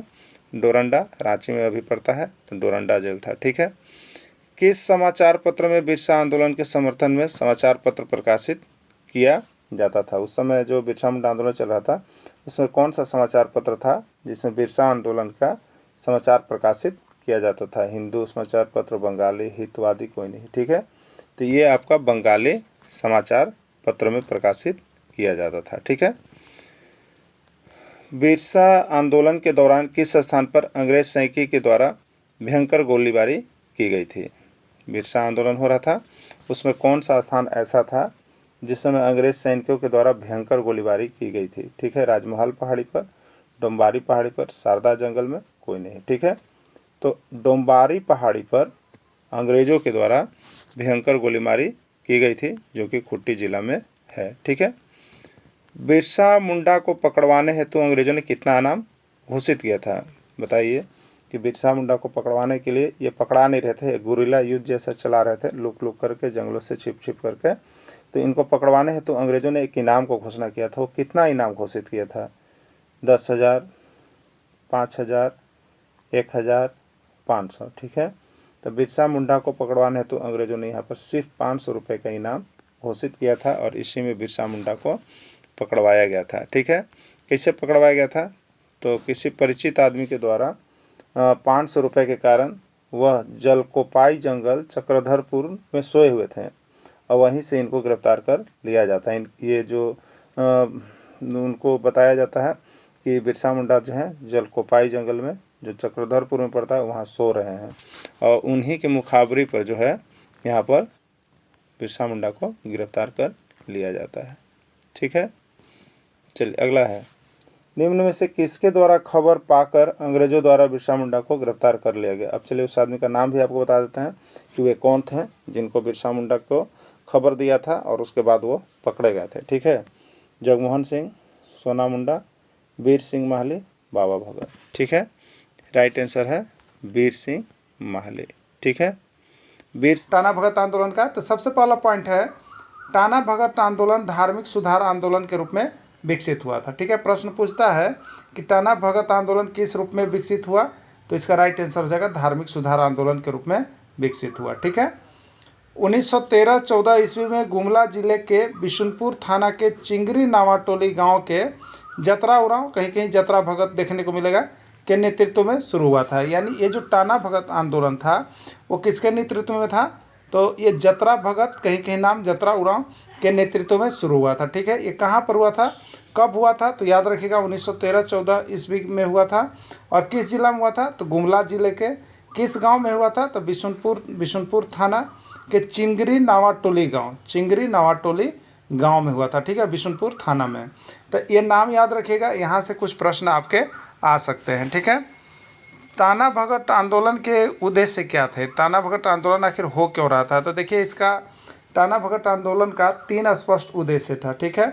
डोरंडा, रांची में अभी पड़ता है, तो डोरंडा जेल था। ठीक है, किस समाचार पत्र में बिरसा आंदोलन के समर्थन में समाचार पत्र प्रकाशित किया जाता था? उस समय जो बिरसा मुंडा आंदोलन चल रहा था उसमें कौन सा समाचार पत्र था जिसमें बिरसा आंदोलन का समाचार प्रकाशित किया जाता था? हिंदू समाचार पत्र, बंगाली, हितवादी, कोई नहीं। ठीक है, तो ये आपका बंगाली समाचार पत्र में प्रकाशित किया जाता था। ठीक है। बिरसा आंदोलन के दौरान किस स्थान पर अंग्रेज सैनिकों के द्वारा भयंकर गोलीबारी की गई थी? बिरसा आंदोलन हो रहा था, उसमें कौन सा स्थान ऐसा था जिस समय अंग्रेज सैनिकों के द्वारा भयंकर गोलीबारी की गई थी? ठीक है। राजमहल पहाड़ी पर, डोम्बारी पहाड़ी पर, शारदा जंगल में, कोई नहीं। ठीक है। तो डोम्बारी पहाड़ी पर अंग्रेजों के द्वारा भयंकर गोलीबारी की गई थी, जो कि खूंटी जिला में है। ठीक है। बिरसा मुंडा को पकड़वाने हेतु अंग्रेजों ने कितना इनाम घोषित किया था? बताइए कि बिरसा मुंडा को पकड़वाने के लिए ये पकड़ा नहीं रहे थे, गुरिल्ला युद्ध जैसा चला रहे थे, लुक लुक करके, जंगलों से छिप छिप करके। तो इनको पकड़वाने हेतु अंग्रेजों ने एक इनाम को घोषणा किया था। वो कितना इनाम घोषित किया था? 10,000, 5,000, 1,000, 500। ठीक है। तो बिरसा मुंडा को पकड़वाने हेतु अंग्रेजों ने यहाँ पर सिर्फ 500 रुपये का इनाम घोषित किया था और इसी में बिरसा मुंडा को पकड़वाया गया था। ठीक है। कैसे पकड़वाया गया था? तो किसी परिचित आदमी के द्वारा 500 रुपये के कारण वह जलकोपाई जंगल चक्रधरपुर में सोए हुए थे और वहीं से इनको गिरफ्तार कर लिया जाता है। ये जो उनको बताया जाता है कि बिरसा मुंडा जो है जलकोपाई जंगल में जो चक्रधरपुर में पड़ता है वहाँ सो रहे हैं और उन्हीं के मुखाबरी पर जो है यहाँ पर बिरसा मुंडा को गिरफ्तार कर लिया जाता है। ठीक है। चलिए अगला है, निम्न में से किसके द्वारा खबर पाकर अंग्रेजों द्वारा बिरसा मुंडा को गिरफ्तार कर लिया गया? अब चलिए उस आदमी का नाम भी आपको बता देते हैं कि वे कौन थे जिनको बिरसा मुंडा को खबर दिया था और उसके बाद वो पकड़े गए थे। ठीक है। जगमोहन सिंह, सोना मुंडा, वीर सिंह माहली, बाबा भगत। ठीक है। राइट आंसर है वीर सिंह माहली। ठीक है। टाना भगत आंदोलन का तो सबसे पहला पॉइंट है, टाना भगत आंदोलन धार्मिक सुधार आंदोलन के रूप में विकसित हुआ था। ठीक है। प्रश्न पूछता है कि टाना भगत आंदोलन किस रूप में विकसित हुआ? तो इसका राइट आंसर हो जाएगा धार्मिक सुधार आंदोलन के रूप में विकसित हुआ। ठीक है। 1913-14 ईस्वी में गुमला जिले के बिशुनपुर थाना के चिंगरी नावाटोली गांव के जतरा उरांव, कहीं कहीं जतरा भगत देखने को मिलेगा, के नेतृत्व में शुरू हुआ था। यानी ये जो टाना भगत आंदोलन था वो किसके नेतृत्व में था? तो ये जतरा भगत, कहीं कहीं नाम जतरा उरांव के नेतृत्व में शुरू हुआ था। ठीक है। ये कहाँ पर हुआ था, कब हुआ था? तो याद रखिएगा 1913-14 ईस्वी में हुआ था। और किस जिला में हुआ था? तो गुमला जिले के किस गांव में हुआ था? तो बिशुनपुर थाना के चिंगरी नावाटोली गांव में हुआ था। ठीक है। बिशुनपुर थाना में। तो ये नाम याद रखिएगा, यहाँ से कुछ प्रश्न आपके आ सकते हैं। ठीक है। टाना भगत आंदोलन के उद्देश्य क्या थे? टाना भगत आंदोलन आखिर हो क्यों रहा था? तो देखिए इसका टाना भगत आंदोलन का 3 स्पष्ट उद्देश्य था। ठीक है।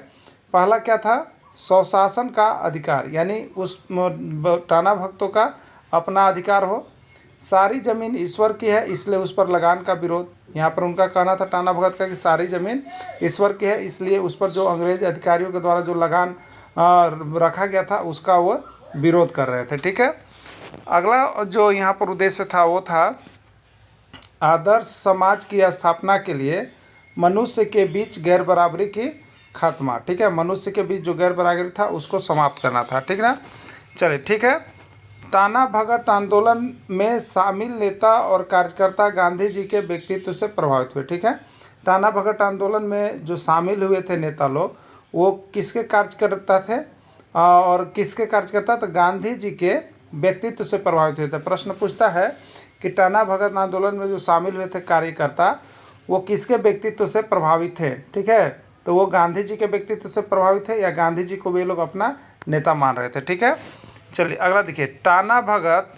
पहला क्या था? स्वशासन का अधिकार, यानी उस टाना भक्तों का अपना अधिकार हो। सारी ज़मीन ईश्वर की है इसलिए उस पर लगान का विरोध। यहाँ पर उनका कहना था टाना भगत का कि सारी ज़मीन ईश्वर की है, इसलिए उस पर जो अंग्रेज अधिकारियों के द्वारा जो लगान रखा गया था उसका वो विरोध कर रहे थे। ठीक है। अगला जो यहाँ पर उद्देश्य था वो था आदर्श समाज की स्थापना के लिए मनुष्य के बीच गैर बराबरी की खात्मा। ठीक है। मनुष्य के बीच जो गैर बराबरी था उसको समाप्त करना था। ठीक ना। चलिए ठीक है। टाना भगत आंदोलन में शामिल नेता और कार्यकर्ता गांधी जी के व्यक्तित्व से प्रभावित हुए। ठीक है। टाना भगत आंदोलन में जो शामिल हुए थे नेता लोग वो किसके कार्यकर्ता थे और किसके कार्यकर्ता? तो गांधी जी के व्यक्तित्व से प्रभावित हुए थे। प्रश्न पूछता है कि टाना भगत आंदोलन में जो शामिल हुए थे कार्यकर्ता वो किसके व्यक्तित्व से प्रभावित थे? ठीक है। तो वो गांधी जी के व्यक्तित्व से प्रभावित थे या गांधी जी को वे लोग अपना नेता मान रहे थे? ठीक है। चलिए अगला देखिए, टाना भगत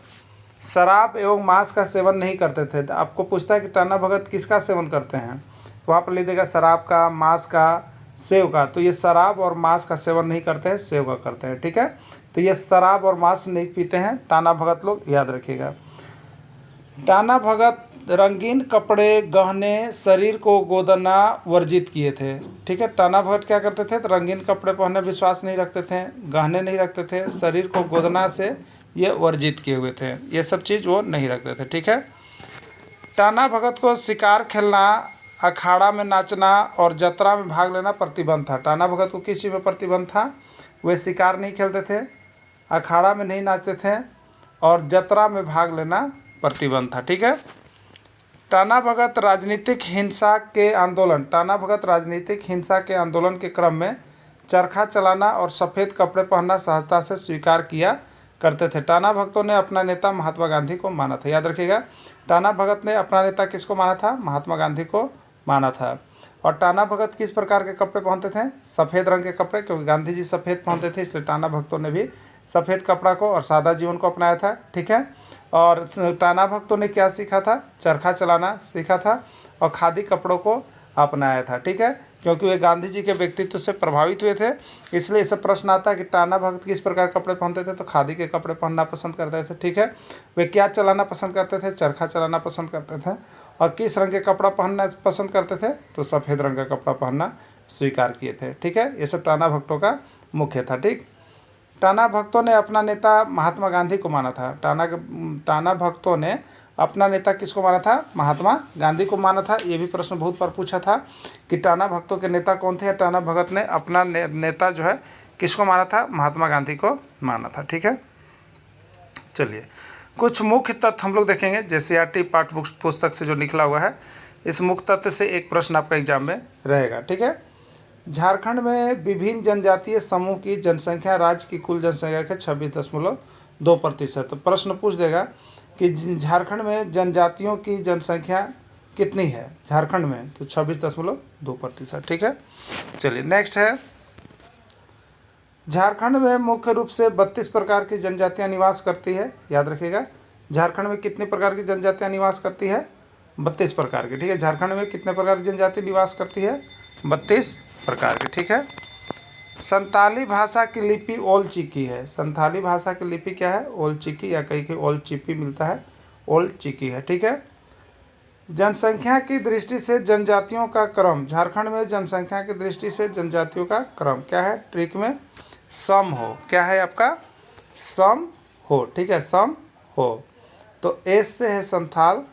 शराब एवं मांस का सेवन नहीं करते थे। तो आपको पूछता है कि टाना भगत किसका सेवन करते हैं? तो वहाँ पर लिख देगा शराब का, मांस का, सेव का। तो ये शराब और मांस का सेवन नहीं करते हैं, सेव का करते हैं। ठीक है। तो ये शराब और मांस नहीं पीते हैं टाना भगत लोग, याद रखिएगा। टाना भगत रंगीन कपड़े, गहने, शरीर को गोदना वर्जित किए थे। ठीक है। टाना भगत क्या करते थे? तो रंगीन कपड़े पहनने विश्वास नहीं रखते थे, गहने नहीं रखते थे, शरीर को गोदना से ये वर्जित किए हुए थे, ये सब चीज़ वो नहीं रखते थे। ठीक है। टाना भगत को शिकार खेलना, अखाड़ा में नाचना और जतरा में भाग लेना प्रतिबंध था। टाना भगत को किस चीज़ में प्रतिबंध था? वे शिकार नहीं खेलते थे, अखाड़ा में नहीं नाचते थे और जतरा में भाग लेना प्रतिबंध था। ठीक है। टाना भगत राजनीतिक हिंसा के आंदोलन, टाना भगत राजनीतिक हिंसा के आंदोलन के क्रम में चरखा चलाना और सफ़ेद कपड़े पहनना सहजता से स्वीकार किया करते थे। टाना भगतों ने अपना नेता महात्मा गांधी को माना था। याद रखिएगा, टाना भगत ने अपना नेता किसको माना था? महात्मा गांधी को माना था। और टाना भगत किस प्रकार के कपड़े पहनते थे? सफ़ेद रंग के कपड़े, क्योंकि गांधी जी सफ़ेद पहनते थे, इसलिए टाना भक्तों ने भी सफ़ेद कपड़ा को और सादा जीवन को अपनाया था। ठीक है। और टाना भक्तों ने क्या सीखा था? चरखा चलाना सीखा था और खादी कपड़ों को अपनाया था। ठीक है, क्योंकि वे गांधी जी के व्यक्तित्व से प्रभावित हुए थे, इसलिए इससे प्रश्न आता है कि टाना भगत किस प्रकार कपड़े पहनते थे? तो खादी के कपड़े पहनना पसंद करते थे। ठीक है। वे क्या चलाना पसंद करते थे? चरखा चलाना पसंद करते थे। और किस रंग के कपड़ा पहनना पसंद करते थे? तो सफ़ेद रंग का कपड़ा पहनना स्वीकार किए थे। ठीक है, ये सब टाना भक्तों का मुख्य था। ठीक, टाना भक्तों ने अपना नेता महात्मा गांधी को माना था। टाना भक्तों ने अपना नेता किसको माना था? महात्मा गांधी को माना था। ये भी प्रश्न बहुत बार पूछा था कि टाना भक्तों के नेता कौन थे। टाना भगत ने अपना नेता जो है किसको माना था? महात्मा गांधी को माना था। ठीक है, चलिए कुछ मुख्य तथ्य हम लोग देखेंगे, जैसे सीआरटी पाठ्य पुस्तक से जो निकला हुआ है, इस मुख्य तथ्य से एक प्रश्न आपका एग्जाम में रहेगा। ठीक है, झारखंड में विभिन्न जनजातीय समूह की जनसंख्या राज्य की कुल जनसंख्या के 26.2%। तो प्रश्न पूछ देगा कि झारखंड में जनजातियों की जनसंख्या कितनी है झारखंड में? तो 26.2%। ठीक है, चलिए नेक्स्ट है, झारखंड में मुख्य रूप से 32 प्रकार की जनजातियां निवास करती है। याद रखिएगा, झारखंड में कितने प्रकार की जनजातियां निवास करती है? 32 प्रकार की। ठीक है, झारखंड में कितने प्रकार की जनजाति निवास करती है? 32 प्रकार की। ठीक है, संताली भाषा की लिपि ओल चिकी है। संताली भाषा की लिपि क्या है? ओल चिकी, या कहीं कहीं ओल चिपी मिलता है, ओल चिकी है। ठीक है, जनसंख्या की दृष्टि से जनजातियों का क्रम, झारखंड में जनसंख्या की दृष्टि से जनजातियों का क्रम क्या है? ट्रिक में सम हो। क्या है आपका? सम हो। ठीक है, सम हो। तो एस से है संथाल,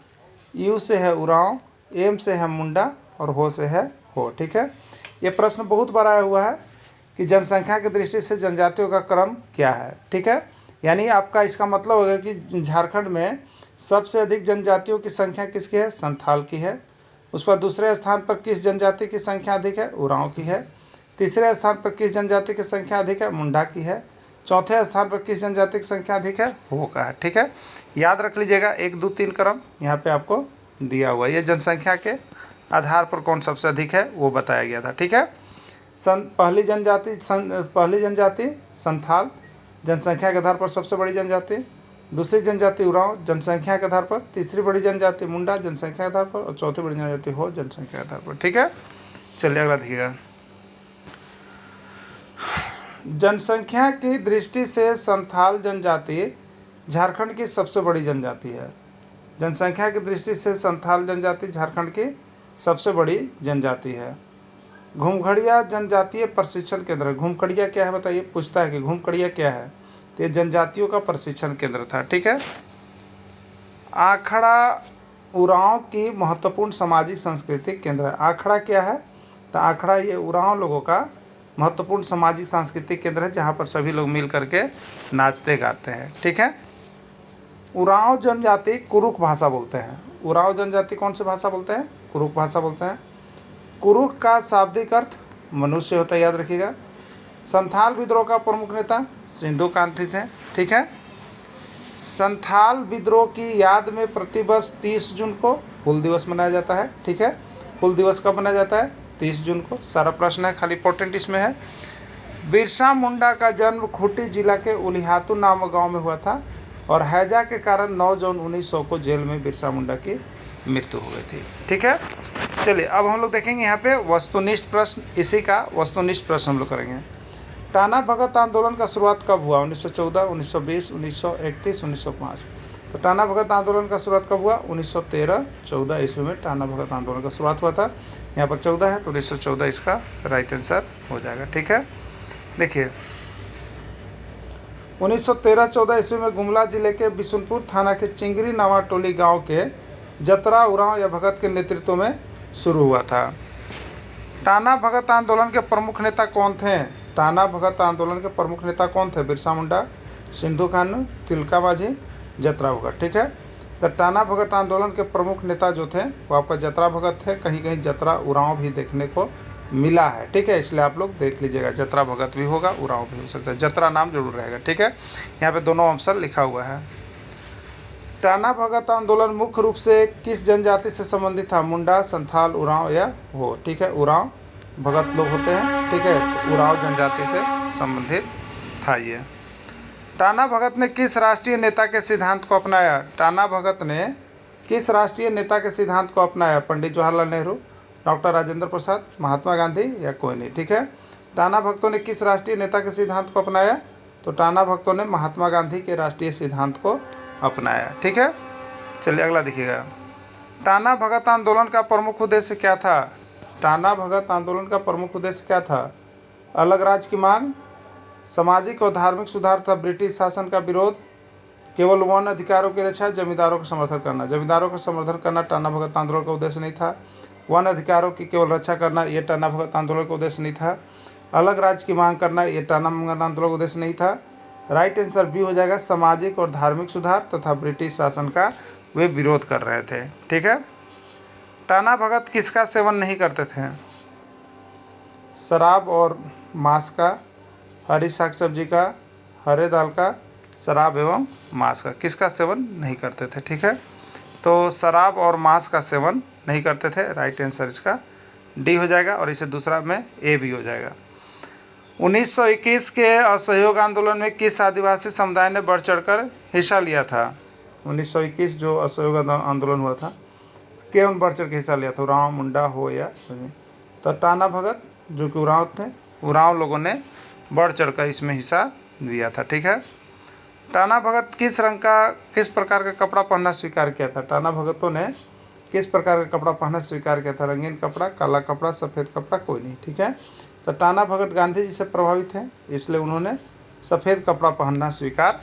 यू से है उरांव, एम से है मुंडा और हो से है हो। ठीक है, ये प्रश्न बहुत बार आया हुआ है कि जनसंख्या की दृष्टि से जनजातियों का क्रम क्या है। ठीक है, यानी आपका इसका मतलब होगा कि झारखंड में सबसे अधिक जनजातियों की संख्या किसकी है? संथाल की है। उस पर दूसरे स्थान पर किस जनजाति की संख्या अधिक है? उरांव की है। तीसरे स्थान पर किस जनजाति की संख्या अधिक है? मुंडा की है। चौथे स्थान पर किस जनजाति की संख्या अधिक है? हो का है। ठीक है, याद रख लीजिएगा, 1 2 3 क्रम यहाँ पे आपको दिया हुआ है। ये जनसंख्या के आधार पर कौन सबसे अधिक है वो बताया गया था। ठीक है, पहली जनजाति संथाल, जनसंख्या के आधार पर सबसे बड़ी जनजाति। दूसरी जनजाति उरांव, जनसंख्या के आधार पर। तीसरी बड़ी जनजाति मुंडा, जनसंख्या के आधार पर। और चौथी बड़ी जनजाति हो, जनसंख्या के आधार पर। ठीक है, चलिए अगला देखिएगा, जनसंख्या की दृष्टि से संथाल जनजाति झारखंड की सबसे बड़ी जनजाति है। जनसंख्या की दृष्टि से संथाल जनजाति झारखंड की सबसे बड़ी जनजाति है। घुमखड़िया जनजातीय प्रशिक्षण केंद्र, घुमखड़िया क्या है बताइए? पूछता है कि घुमखड़िया क्या है, तो ये जनजातियों का प्रशिक्षण केंद्र था। ठीक है, आखड़ा उरांव की महत्वपूर्ण सामाजिक सांस्कृतिक केंद्र है। आखड़ा क्या है? तो आखड़ा ये उरांव लोगों का महत्वपूर्ण सामाजिक सांस्कृतिक केंद्र है, जहाँ पर सभी लोग मिल करके नाचते गाते हैं। ठीक है, उरांव जनजाति कुरुख भाषा बोलते हैं। उरांव जनजाति कौन सी भाषा बोलते हैं? कुरुख भाषा बोलते हैं। कुरुख का शाब्दिक अर्थ मनुष्य होता है, याद रखिएगा। संथाल विद्रोह का प्रमुख नेता सिंधु कांती थे। ठीक है, संथाल विद्रोह की याद में प्रतिवर्ष 30 जून को हुल दिवस मनाया जाता है। ठीक है, हुल दिवस कब मनाया जाता है? 30 जून को। सारा प्रश्न है, खाली इंपॉर्टेंट इसमें है। बिरसा मुंडा का जन्म खूंटी जिला के उलिहातू नामक गांव में हुआ था और हैजा के कारण 9 जून 1900 को जेल में बिरसा मुंडा की मृत्यु हो गई थी। ठीक है, चलिए अब हम लोग देखेंगे यहाँ पे वस्तुनिष्ठ प्रश्न। इसी का वस्तुनिष्ठ प्रश्न हम लोग करेंगे। टाना भगत आंदोलन का शुरुआत कब हुआ? 1914, 1920, 1931, 1905। तो टाना भगत आंदोलन का शुरुआत कब हुआ? 1913-14 ईस्वी में टाना भगत आंदोलन का शुरुआत हुआ था। यहाँ पर 14 है तो 1914 इसका राइट आंसर हो जाएगा। ठीक है, देखिए 1913-14 ईस्वी में गुमला जिले के बिशुनपुर थाना के चिंगरी नावाटोली गांव के जतरा उरांव या भगत के नेतृत्व में शुरू हुआ था। टाना भगत आंदोलन के प्रमुख नेता कौन थे? टाना भगत आंदोलन के प्रमुख नेता कौन थे? बिरसा मुंडा, सिंधु कान्हू, तिलका माझी, जतरा भगत। ठीक है, तो टाना भगत आंदोलन के प्रमुख नेता जो थे वो आपका जतरा भगत थे, कहीं कहीं जतरा उरांव भी देखने को मिला है, ठीक है, इसलिए आप लोग देख लीजिएगा, जतरा भगत भी होगा, उरांव भी हो सकता है, जतरा नाम जरूर रहेगा, ठीक है। यहाँ पे दोनों आंसर लिखा हुआ है। टाना भगत आंदोलन मुख्य रूप से किस जनजाति से संबंधित था? मुंडा, संथाल, उरांव या हो, ठीक है, उरांव भगत लोग होते हैं, ठीक है, तो उरांव जनजाति से संबंधित था ये। टाना भगत ने किस राष्ट्रीय नेता के सिद्धांत को अपनाया? टाना भगत ने किस राष्ट्रीय नेता के सिद्धांत को अपनाया? पंडित जवाहरलाल नेहरू, डॉक्टर राजेंद्र प्रसाद, महात्मा गांधी या कोई नहीं, ठीक है। टाना भक्तों ने किस राष्ट्रीय नेता के सिद्धांत को अपनाया? तो टाना भक्तों ने महात्मा गांधी के राष्ट्रीय सिद्धांत को अपनाया, ठीक है। चलिए अगला देखिएगा। टाना भगत आंदोलन का प्रमुख उद्देश्य क्या था? टाना भगत आंदोलन का प्रमुख उद्देश्य क्या था? अलग राज्य की मांग, सामाजिक और धार्मिक सुधार तथा ब्रिटिश शासन का विरोध, केवल वन अधिकारों की रक्षा, जमींदारों का समर्थन करना। जमींदारों का समर्थन करना टाना भगत आंदोलन का उद्देश्य नहीं था। वन अधिकारों की केवल रक्षा करना ये टाना भगत आंदोलन का उद्देश्य नहीं था। अलग राज्य की मांग करना ये टाना भगत आंदोलन का उद्देश्य नहीं था। राइट आंसर बी हो जाएगा, सामाजिक और धार्मिक सुधार तथा ब्रिटिश शासन का वे विरोध कर रहे थे, ठीक है। टाना भगत किसका सेवन नहीं करते थे? शराब और मांस का, हरी साग सब्जी का, हरे दाल का, शराब एवं मांस का, किसका सेवन नहीं करते थे, ठीक है। तो शराब और मांस का सेवन नहीं करते थे, राइट आंसर इसका डी हो जाएगा, और इसे दूसरा में ए भी हो जाएगा। 1921 के असहयोग आंदोलन में किस आदिवासी समुदाय ने बढ़ चढ़कर हिस्सा लिया था? 1921 जो असहयोग आंदोलन हुआ था, कौन बढ़ चढ़ के हिस्सा लिया था? उरांव, मुंडा हो या तो टाना भगत जो कि उरांव थे, उरांव लोगों ने बढ़ चढ़कर इसमें हिस्सा लिया था, ठीक है। टाना भगत किस प्रकार का कपड़ा पहनना स्वीकार किया था? टाना भगतों ने किस प्रकार का कपड़ा पहनना स्वीकार किया था? रंगीन कपड़ा, काला कपड़ा, सफ़ेद कपड़ा, कोई नहीं, ठीक है। तो टाना भगत गांधी जी से प्रभावित हैं, इसलिए उन्होंने सफ़ेद कपड़ा पहनना स्वीकार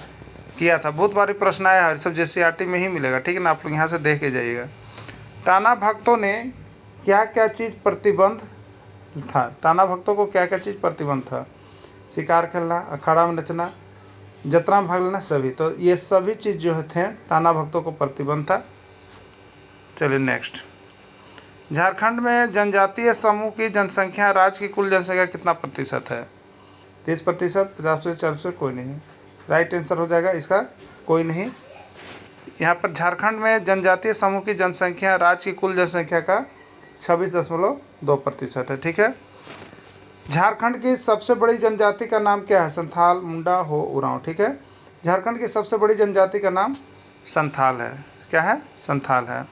किया था। बहुत बारी प्रश्न आया है, सब JCERT में ही मिलेगा, ठीक है ना, आप लोग यहाँ से देख के जाइएगा। टाना भक्तों ने क्या क्या चीज़ प्रतिबंध था? टाना भक्तों को क्या क्या चीज़ प्रतिबंध था? शिकार खेलना, अखाड़ा में नचना, जतरा में भाग लेना, सभी। तो ये सभी चीज़ जो थे टाना भक्तों को प्रतिबंध था। चलिए नेक्स्ट। झारखंड में जनजातीय समूह की जनसंख्या राज्य की कुल जनसंख्या कितना प्रतिशत है? 30%, 50%, 40%, कोई नहीं। राइट आंसर हो जाएगा इसका कोई नहीं। यहाँ पर झारखंड में जनजातीय समूह की जनसंख्या राज्य की कुल जनसंख्या का 26.2% है, ठीक है। झारखंड की सबसे बड़ी जनजाति का नाम क्या है? संथाल, मुंडा, हो, उरांव, ठीक है। झारखंड की सबसे बड़ी जनजाति का नाम संथाल है। क्या है? संथाल है।